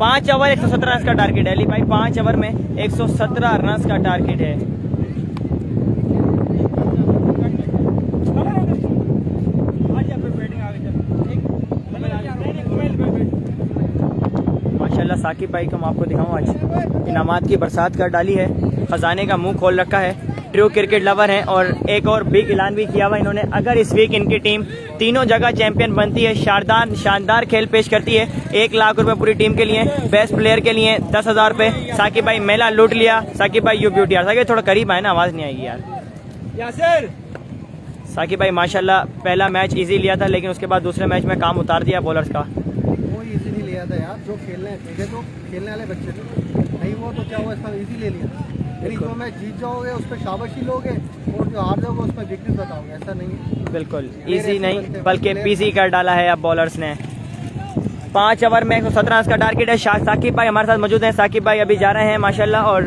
A: पाँच ओवर 117 रन का टारगेट है अली भाई। 5 ओवर में 117 रन का टारगेट है। साकिब भाई को मैं आपको दिखाऊं आज इनामात की बरसात कर डाली है, खजाने का मुंह खोल रखा है। ट्रू क्रिकेट लवर हैं और एक और बिग ऐलान भी किया हुआ इन्होंने, अगर इस वीक इनकी टीम तीनों जगह चैंपियन बनती है, शानदार खेल पेश करती है, 1 लाख रुपए पूरी टीम के लिए, बेस्ट प्लेयर के लिए 10,000 रुपए। साकिब भाई मेला लूट लिया। साकिब भाई यू ब्यूटी यार, साकिब थोड़ा करीब आए ना, आवाज नहीं आएगी यार। साकिब भाई माशाल्लाह पहला मैच इजी लिया था, लेकिन उसके बाद दूसरे मैच में काम उतार दिया बॉलर्स का।
B: वो इजी नहीं लिया था यार, जो खेलने तो खेलने वाले बच्चे थे, नहीं वो तो क्या हुआ, इसका इजी ले लिया। यदि जो मैच जीत जाओगे उस पर शाबाशी लोगे और जो हार जाओगे उस पर वीकनेस बताओगे, ऐसा नहीं है।
A: बिल्कुल इजी नहीं बल्कि पीसी कर डाला है अब बॉलर्स ने। 5 ओवर में 117 रन का टारगेट है। साकिब भाई हमारे साथ मौजूद हैं। साकिब भाई अभी जा रहे हैं माशाल्लाह, और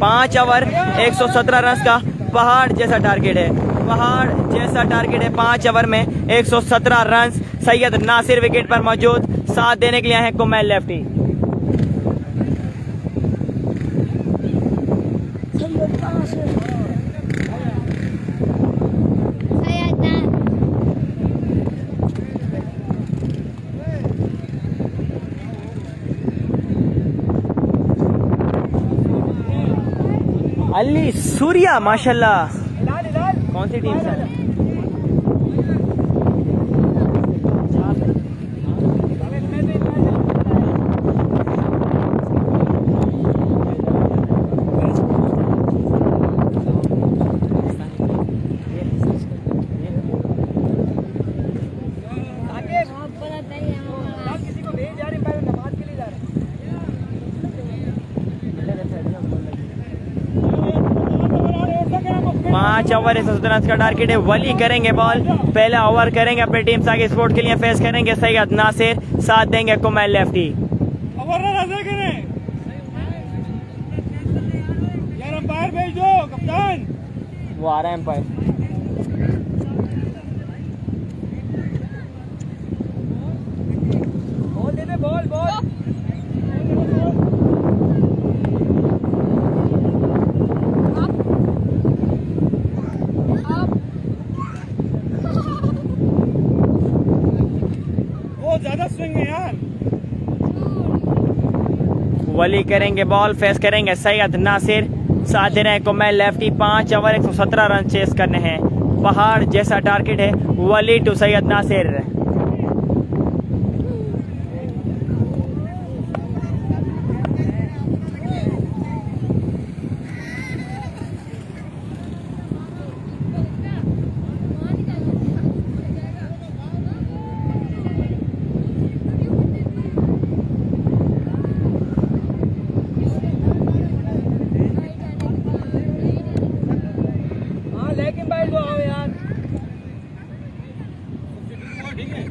A: 5 ओवर 117 रन का पहाड़ जैसा टारगेट है, पहाड़ जैसा टारगेट है। 5 ओवर में 117 रन। सैयद नासिर विकेट पर मौजूद, साथ देने के लिए हैं कुमैल लेफ्टी। अली सूर्या माशाल्लाह, कौन सी टीम से? पाँच ओवर 117 रन का टारगेट है। वली करेंगे बॉल, पहला ओवर करेंगे अपनी टीम साकी स्पोर्ट के लिए, फेस करेंगे सैयद नासिर, साथ देंगे कुमैल लेफ्टी।
C: यार अंपायर भेज दो कप्तान,
A: वो आ रहा है अंपायर।
C: बॉल दे दे, बॉल बॉल। ज्यादा स्विंग है यार।
A: वली करेंगे बॉल, फेस करेंगे सैयद नासिर, साथ दे रहे हैं Kumail lefty. 5 over 117 run chase करने हैं, पहाड़ जैसा टारगेट है। वली टू सैयद नासिर।
C: लेकिन भाई दो आओ यार। ठीक है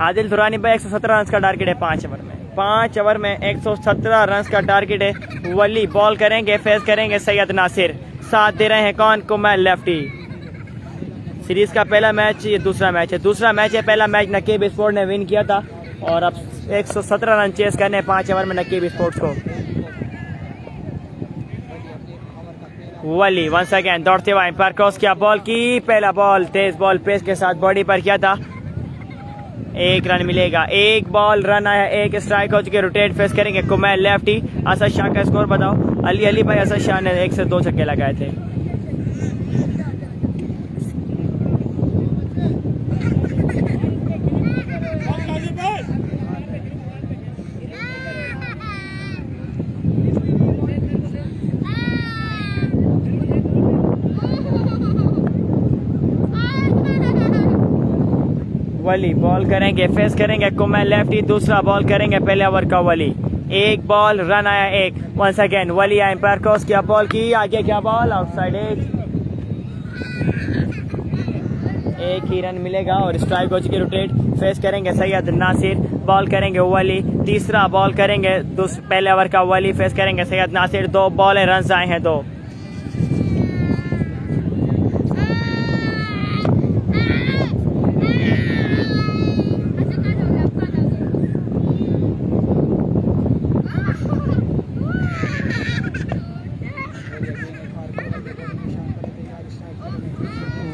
A: आदिल दुरानी भाई 117 रन का टारगेट है 5 ओवर में। 5 ओवर में 117 रन का टारगेट है। वली बॉल करेंगे, फेस करेंगे सैयद नासिर, साथ दे रहे हैं कौन? कुमैल लेफ्टी। सीरीज का पहला मैच, ये दूसरा मैच है। पहला मैच नकीब स्पोर्ट ने विन किया था और अब 117 रन चेस करने 5 ओवर में नकीब स्पोर्ट्स को। वली वंस अगेन दौड़ते हुए एम्पायर क्रॉस किया, बॉल की, पहला बॉल तेज बॉल पेस के साथ बॉडी पर किया था। 1 रन मिलेगा, 1 बॉल रन आया, 1 स्ट्राइक हो चुके। रोटेट फेस करेंगे कुमैल लेफ्टी। असद शाह का स्कोर बताओ। अली भाई असद शाह ने 1 से 2 छक्के लगाए थे। वली बॉल करेंगे, फेस करेंगे कुमैल लेफ्टी। दूसरा बॉल करेंगे पहले ओवर का वली। 1 बॉल रन आया 1। वंस अगेन वली एम्पायर क्रॉस किया, बॉल की, आगे क्या बॉल, आउटसाइड एज। 1 ही रन मिलेगा और स्ट्राइक हो चुकी। रोटेट फेस करेंगे सैयद नासिर, बॉल करेंगे वली। तीसरा बॉल करेंगे पहले ओवर का वली, फेस करेंगे सैयद नासिर। 2 बॉल है, रन आए हैं 2।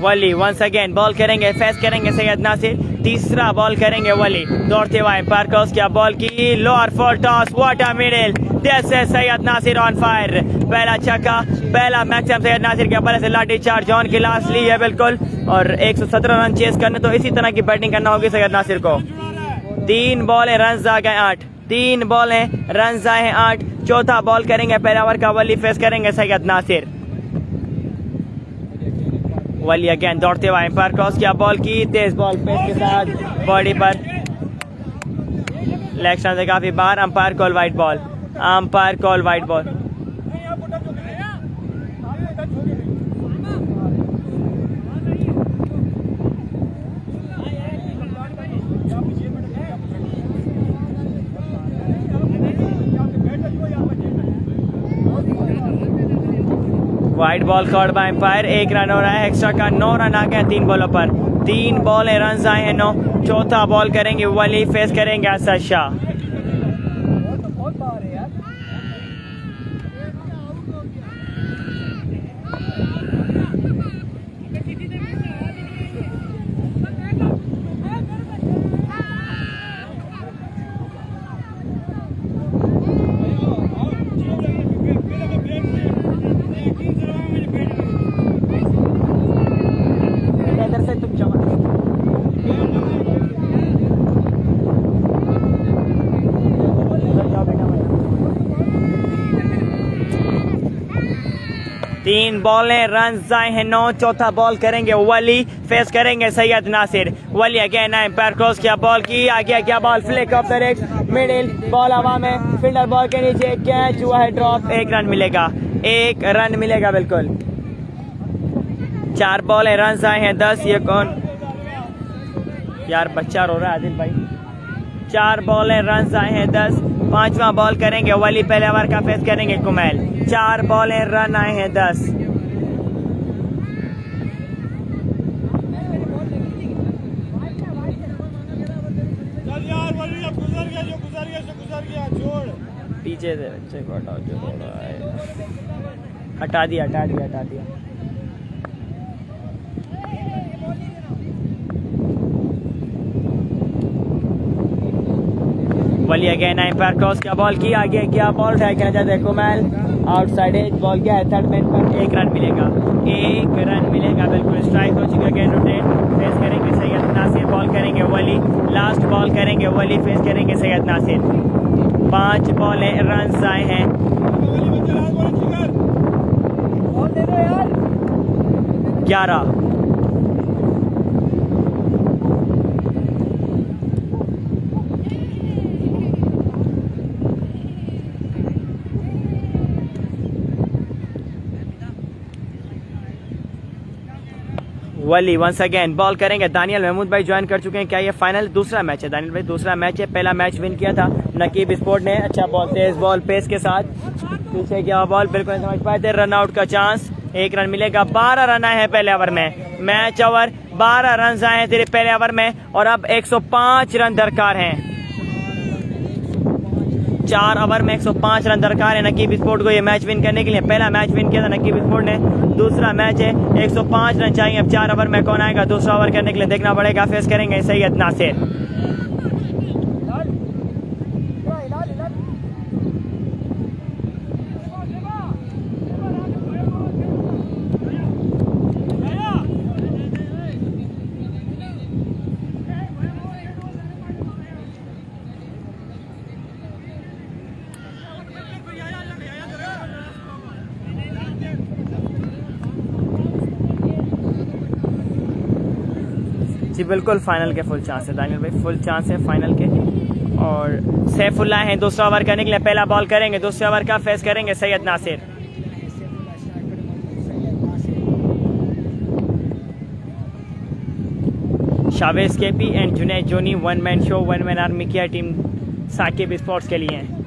A: वली वंस अगेन बॉल करेंगे, फेस करेंगे सैयद नासिर, तीसरा बॉल करेंगे वली, दौड़ते हुए एम्पायर क्रॉस किया, बॉल की lower full toss, what a middle, this is Syed Nasir on fire, पहला छक्का, पहला मैक्सिमम सैयद नासिर के बल्ले से लाठी चार्ज ऑन की लास्ट ली है बिल्कुल, और 117 रन चेस करने तो इसी तरह की बैटिंग करना होगी सैयद नासिर को। 3 बॉल है, रन आ गए 8, 3 बॉल है, रन आए हैं 8, चौथा बॉल करेंगे पहले ओवर का वली, फेस करेंगे सैयद नासिर, वली अगेन दौड़ते हुए एम्पायर क्रॉस किया, बॉल की तेज बॉल पेस के साथ बॉडी पर, लेग स्टंप से काफी बार, umpire call wide ball, umpire call wide ball. Wide ball called by umpire, 1 run हो रहा है एक्स्ट्रा का, 9 रन आ गए 3 बॉलों पर, 3 बॉल है, रन आए हैं 9, चौथा बॉल करेंगे वली, फेस करेंगे असद शाह। तीन बॉल है, रन आए हैं 9, चौथा बॉल करेंगे वली, फेस करेंगे Syed Nasir, Wali again umpire cross किया, बॉल की आगे क्या ball, flick off the racks middle, ball हवा में, फील्डर बॉल के नीचे, कैच हुआ है ड्रॉप, 1 रन मिलेगा, 1 रन मिलेगा बिल्कुल। 4 बॉल है, रन आए हैं 10, ये कौन यार बच्चा रो रहा है आदिल भाई, 4 बॉल है, रन आए हैं 10, पांचवा बॉल करेंगे वली, पहले ओवर का फेस करेंगे कुमैल, 4 बॉल है, रन आए हैं 10। पीछे से बच्चे को हटाओ, जो रो रहा है हटा दिया, हटा दिया, हटा दिया। वली अगेन एम्पायर क्रॉस किया, बॉल की आगे क्या बॉल ट्राई करना चाहते हैं कुमैल, आउटसाइड एज, बॉल क्या है थर्ड मैन पर, 1 रन मिलेगा, 1 रन मिलेगा बिल्कुल, स्ट्राइक हो चुकी है, अगेन रोटेट, फेस करेंगे सैयद नासिर, बॉल करेंगे वली, लास्ट बॉल करेंगे वली, फेस करेंगे सैयद नासिर, 5 बॉल है, रन आए हैं 11। वली वंस अगेन बॉल करेंगे, दानियल महमूद भाई ज्वाइन कर चुके हैं, क्या ये फाइनल दूसरा मैच है दानियल भाई? दूसरा मैच है, पहला मैच विन किया था नकीब स्पोर्ट ने, अच्छा बॉल, तेज बॉल पेस के साथ, पीछे क्या बॉल बिल्कुल नहीं समझ पाए थे, रन आउट का चांस, 1 रन मिलेगा, 12 रन आए हैं पहले ओवर में, मैच ओवर 12 रन आए हैं तेरे पहले ओवर में, और अब 105 रन दरकार हैं, 4 ओवर में 105 रन दरकार है नकीब स्पोर्ट को ये मैच विन करने के लिए, पहला मैच विन किया था नकीब स्पोर्ट ने, दूसरा मैच है, 105 रन चाहिए, अब 4 ओवर में कौन आएगा दूसरा ओवर करने के लिए, देखना पड़ेगा, फेस करेंगे सैयद नासिर। जी बिल्कुल, फाइनल के फुल चांस है दानियल भाई, फुल चांस है फाइनल के, और सैफुल्लाह हैं दूसरा ओवर करने के लिए, पहला बॉल करेंगे, दूसरे ओवर का फेस करेंगे Syed Nasir, Shavez KP and Junaid Jonny 1 man show 1 man army की टीम साकिब स्पोर्ट्स के लिए है।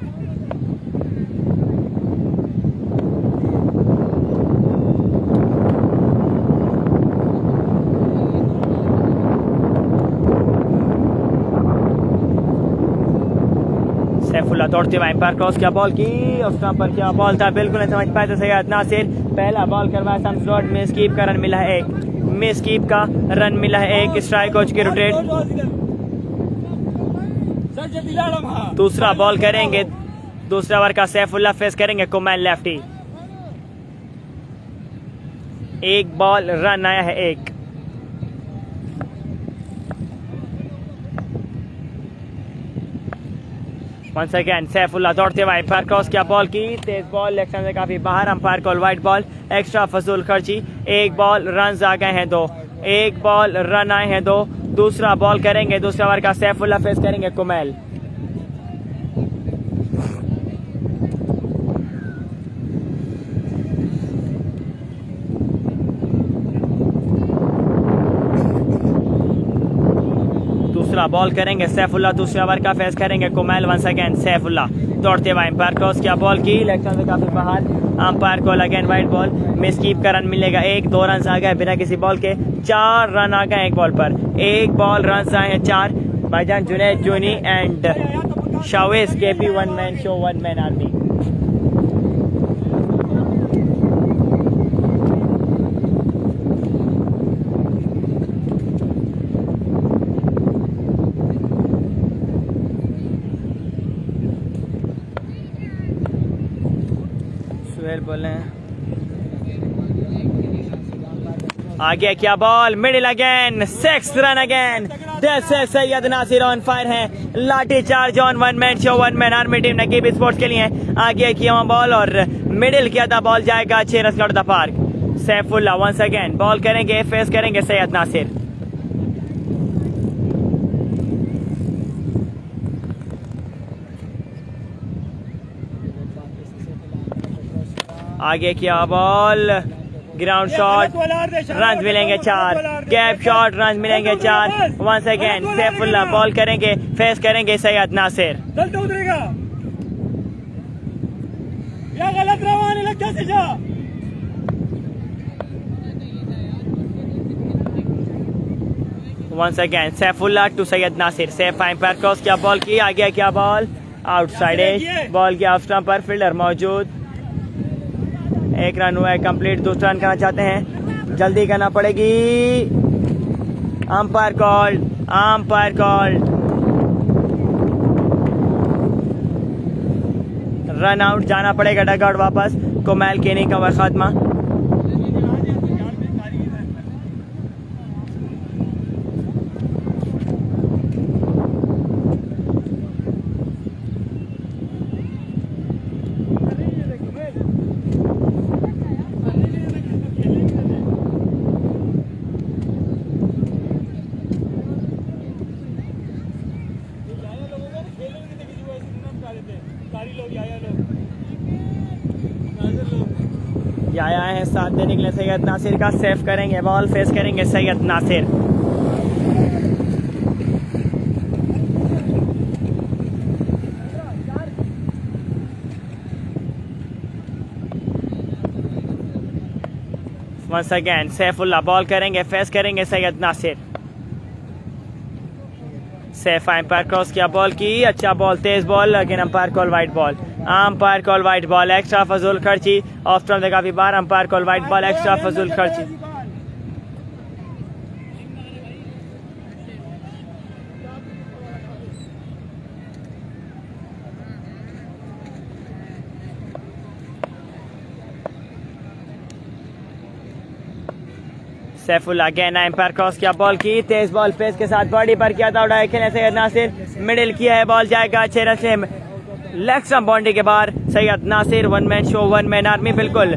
A: सैफुल्लाह दौड़ते हुए एम्पायर क्रॉस किया, बॉल की उस पर क्या बॉल था, बिल्कुल नहीं समझ पाए थे सैयद नासिर, पहला बॉल करवाया स्टंप्स रॉड में, स्कीप का रन मिला है 1। मिस कीप का रन मिला है एक, स्ट्राइक हो चुकी रोटेट। दूसरा बॉल करेंगे, दूसरा ओवर का सैफुल्ला फेस करेंगे कुमैल लेफ्टी। एक बॉल रन आया है एक। वंस अगेन सैफुल्ला दौड़ते हुए अंपायर क्रॉस किया, बॉल की तेज बॉल लेग स्टंप से काफी बाहर, umpire call wide ball, extra फजूल खर्ची। एक बॉल रन आ गए हैं दो, एक बॉल रन आए हैं दो। दूसरा बॉल करेंगे, दूसरा ओवर का सैफुल्ला फेस करेंगे कुमैल। दूसरा बॉल करेंगे सैफुल्ला, दूसरे ओवर का फेस करेंगे कुमैल। वंस अगेन सैफुल्ला दौड़ते हुए अंपायर क्रॉस किया, बॉल की लेग स्टंप से काफी बाहर, umpire call again wide ball, miss keep का रन मिलेगा एक। 2 रन आ गए बिना किसी बॉल के, 4 रन आ गए एक बॉल पर, एक बॉल रन आए हैं 4। भाईजान Junaid Joni and Shavez KP one man show, one man army. बोले आगे क्या ball, middle again, 6 run again. This is Syed Nasir on fire है, lathi charge on one man show, one man army team Naqeeb sports के लिए। आगे किया बॉल और मिडिल किया था, बॉल जाएगा 6 रन लौट the park. Saifullah once again ball करेंगे, फेस करेंगे सैयद नासिर। आगे किया बॉल, ग्राउंड शॉट, रन मिलेंगे 4, गैप शॉट, रन मिलेंगे 4। वंस अगेन सैफुल्ला बॉल करेंगे, फेस करेंगे Syed Nasir. Once again Saifullah to Syed Nasir, Saif umpire cross किया, बॉल की आगे क्या बॉल, आउटसाइड एज, बॉल की ऑफ स्टंप पर फील्डर मौजूद। एक रन हुआ है कंप्लीट, दूसरा रन करना चाहते हैं, जल्दी करना पड़ेगी। Umpire called, umpire called, run out, जाना पड़ेगा डग आउट वापस। कुमैल केनी का ओवर खात्मा। आया है साथ देने के लिए सैयद नासिर का, सेफ करेंगे बॉल, फेस करेंगे Syed Nasir. Once again Saifullah ball करेंगे, फेस करेंगे सैयद नासिर। सैफ अंपायर क्रॉस किया, बॉल की अच्छा बॉल, तेज ball, again umpire call wide ball, umpire call wide ball, extra फजूल खर्ची, ऑफ स्टंप से काफी बार, umpire call wide ball, extra फजूल खर्ची। सैफुल्ला अगेन अंपायर क्रॉस किया, बॉल की तेज बॉल, पेस के साथ बॉडी पर किया था, उड़ाए खेलने सैयद नासिर, मिडिल किया है, बॉल जाएगा 6 रन से लेग स्टंप बाउंड्री के बाहर। Syed Nasir one man show, one man army, बिल्कुल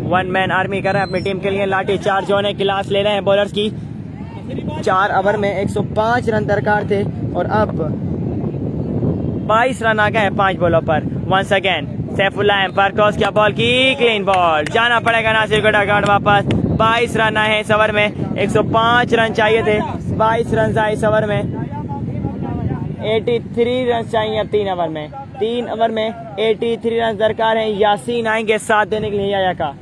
A: वन मैन आर्मी कर रहे हैं अपनी टीम के लिए। लाठी चार्ज होने क्लास ले रहे हैं बॉलर्स की। 4 ओवर में 105 रन दरकार थे और अब 22 रन आ गए हैं 5 बॉलों पर। Once again Saifullah umpire cross किया, बॉल की क्लीन बॉल, जाना पड़ेगा नासिर को डगआउट वापस। 22 रन आए हैं इस ओवर में, 105 रन चाहिए थे, 22 रन आए इस ओवर में। 83 रन चाहिए अब 3 ओवर में, 3 ओवर में 83 रन दरकार है। यासीन आएंगे साथ देने के लिए याया का।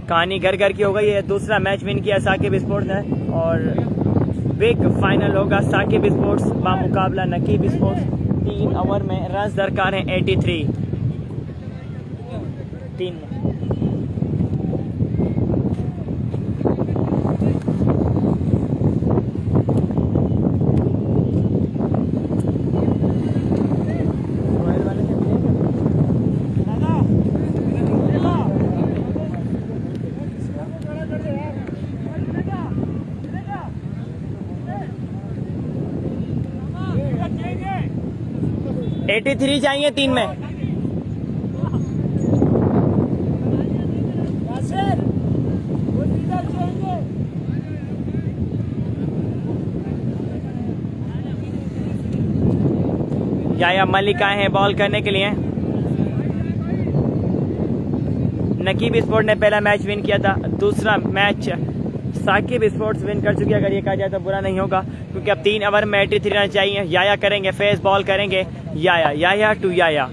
A: कहानी घर घर की हो गई है। दूसरा मैच विन किया साकिब स्पोर्ट्स ने और बिग फाइनल होगा साकिब स्पोर्ट्स बा मुकाबला नकीब स्पोर्ट्स। 3 ओवर में रन दरकार हैं 83। 3 83 चाहिए 3 में। याया मलिक आए हैं बॉल करने के लिए। नकीब स्पोर्ट ने पहला मैच विन किया था, दूसरा मैच साकिब स्पोर्ट्स विन कर चुकी है। अगर ये कहा जाए तो बुरा नहीं होगा, क्योंकि अब 3 ओवर में 83 रन चाहिए। याया करेंगे फेस बॉल करेंगे याया टू याया।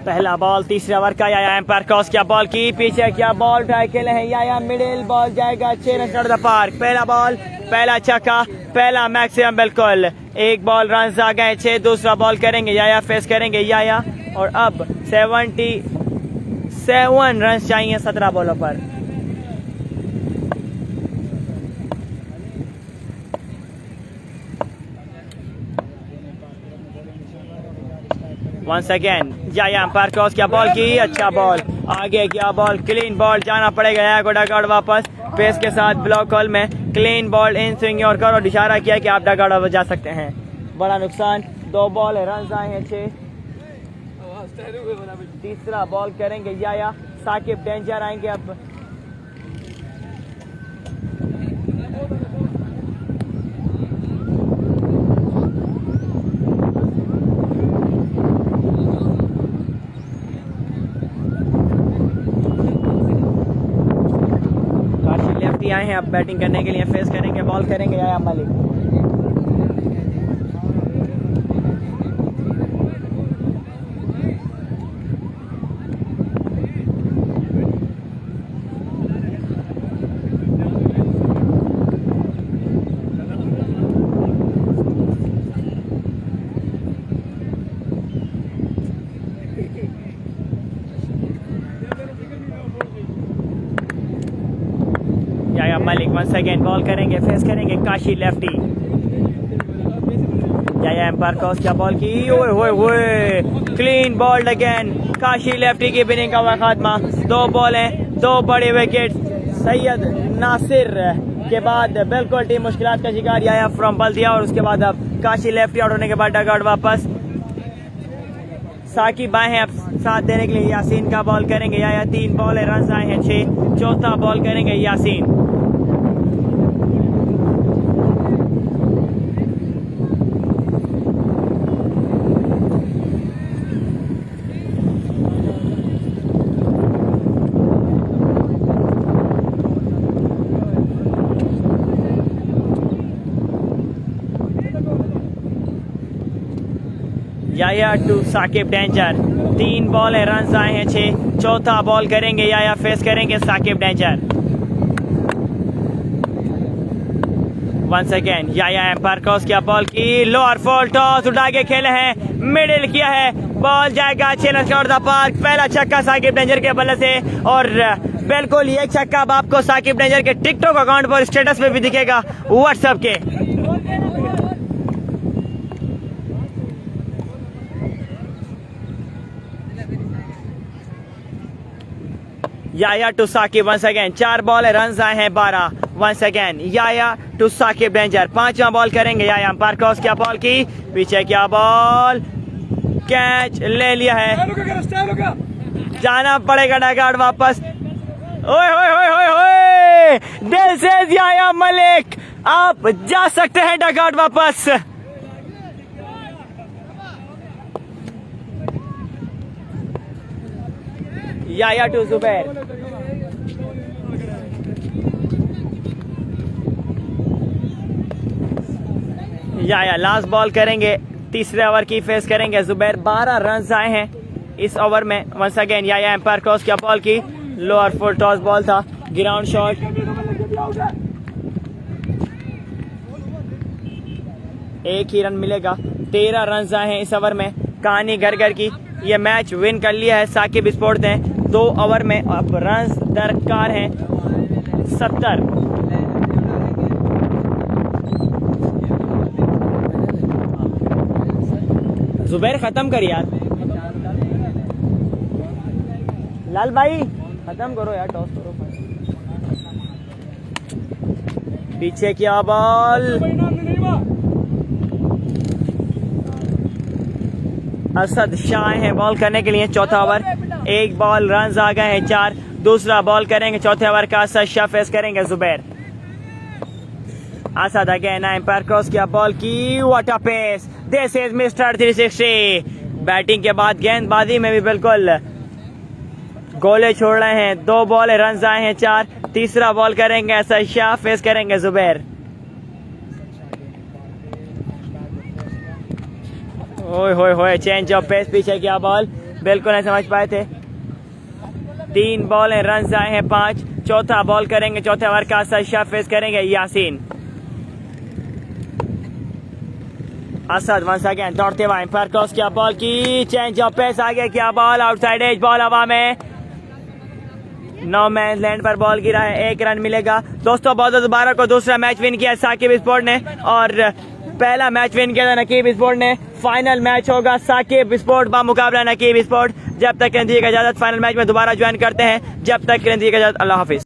A: पहला बॉल तीसरे ओवर का। याया एम्पायर क्रॉस किया बॉल की, पीछे क्या बॉल ट्राई खेले हैं याया, मिडिल बॉल जाएगा 6 रन कर द पार्क। पहला बॉल पहला छक्का, पहला मैक्सिमम बिल्कुल। एक बॉल रन आ गए 6। दूसरा बॉल करेंगे याया, फेस करेंगे याया। और अब 77 रन चाहिए 17 बॉलों पर। Once again Yahya umpire cross किया बॉल की, अच्छा बॉल आगे किया बॉल, क्लीन बॉल जाना पड़ेगा याया को डगआउट वापस। पेस के साथ ब्लॉक कॉल में क्लीन बॉल इन स्विंग और करो, इशारा किया कि आप डगआउट जा सकते हैं। बड़ा नुकसान, 2 बॉल है, रन आए हैं 6। तीसरा बॉल करेंगे याया, साकिब डेंजर आएंगे अब। लेफ्टी आए हैं अब बैटिंग करने के लिए, फेस करेंगे बॉल करेंगे Yahya Malik. Yahya Malik once again ball करेंगे, फेस करेंगे Kashi lefty. Yahya umpire cross क्या बॉल की, ओए होए होए, clean bowled again. Kashi lefty की बिनिंग का खात्मा। 2 बॉल हैं, 2 बड़े विकेट। सैयद नासिर के बाद बिल्कुल टीम मुश्किलात का शिकार। याया फ्रॉम बल दिया और उसके बाद अब काशी लेफ्टी आउट होने के बाद डगआउट वापस। साकिब आए हैं अब साथ देने के लिए, यासीन का बॉल करेंगे याया। 3 बॉल है, रन आए हैं 6। चौथा बॉल करेंगे Yasin. Yahya to Saqib danger. 3 ball है, रन आए हैं 6। चौथा बॉल करेंगे याया, फेस करेंगे Saqib danger. Once again Yahya umpire cross किया बॉल की, लोअर फॉल टॉस उठा के खेले हैं, मिडिल किया है, बॉल जाएगा 6 रन कर द पार्क। पहला छक्का साकिब डेंजर के बल्ले से, और बिल्कुल ये छक्का अब आपको साकिब डेंजर के टिकटॉक अकाउंट पर स्टेटस पे भी दिखेगा, व्हाट्सएप के। Yahya to Saqib once again. 4 ball है, रन आए हैं 12। Once again Yahya to Saqib danger. 5वां बॉल करेंगे याया, एम्पायर क्रॉस किया बॉल की, पीछे क्या बॉल, कैच ले लिया है, जाना पड़ेगा डगआउट वापस। ओए होए होए होए होए, दिल से याया मलिक, आप जा सकते हैं डगआउट वापस। याया to Zubair. Yahya last ball करेंगे, तीसरे ओवर की फेस करेंगे जुबैर। 12 रन आए हैं इस ओवर में। Once again Yahya umpire cross किया बॉल की, लोअर फुल टॉस बॉल था, ग्राउंड शॉट। एक ही रन मिलेगा। 13 रन आए हैं इस ओवर में। कहानी घर घर की, ये मैच विन कर लिया है साकिब स्पोर्ट्स ने 2 ओवर में। अब रन दरकार हैं 70। जुबैर खत्म कर यार, लाल भाई खत्म करो यार, टॉस करो। पीछे क्या बॉल, असद शाह हैं बॉल करने के लिए। चौथा ओवर, एक बॉल, रन आ गए हैं 4। दूसरा बॉल करेंगे चौथे ओवर का। असद शाह फेस करेंगे Zubair. Asad again, umpire cross किया, बॉल की, what a pace, this is mister 360। Batting के बाद गेंदबाजी में भी बिल्कुल गोले छोड़ रहे हैं। 2 बॉल, रन आए हैं 4। तीसरा बॉल करेंगे असद शाह, फेस करेंगे जुबैर। ओए होए होए, चेंज ऑफ पेस, पीछे क्या बॉल, बिल्कुल नहीं समझ पाए थे। 3 बॉल, रन आए हैं 5। चौथा बॉल करेंगे चौथे ओवर का। असद शाह फेस करेंगे यासीन। असद वंस अगेन दौड़ते हुए एम्पायर क्रॉस किया, बॉल की, चेंज ऑफ पेस, आगे क्या बॉल, आउटसाइड एज, बॉल हवा में, नो मैन लैंड पर बॉल गिरा है। 1 रन मिलेगा। दोस्तों बहुत दोबारा को दूसरा मैच विन किया साकिब स्पोर्ट ने, और पहला मैच विन किया था नकीब स्पोर्ट ने। फाइनल मैच होगा साकिब स्पोर्ट बा मुकाबला नकीब स्पोर्ट। जब तक के लिए इजाजत, फाइनल मैच में दोबारा ज्वाइन करते हैं। जब तक के लिए इजाजत, अल्लाह हाफिज।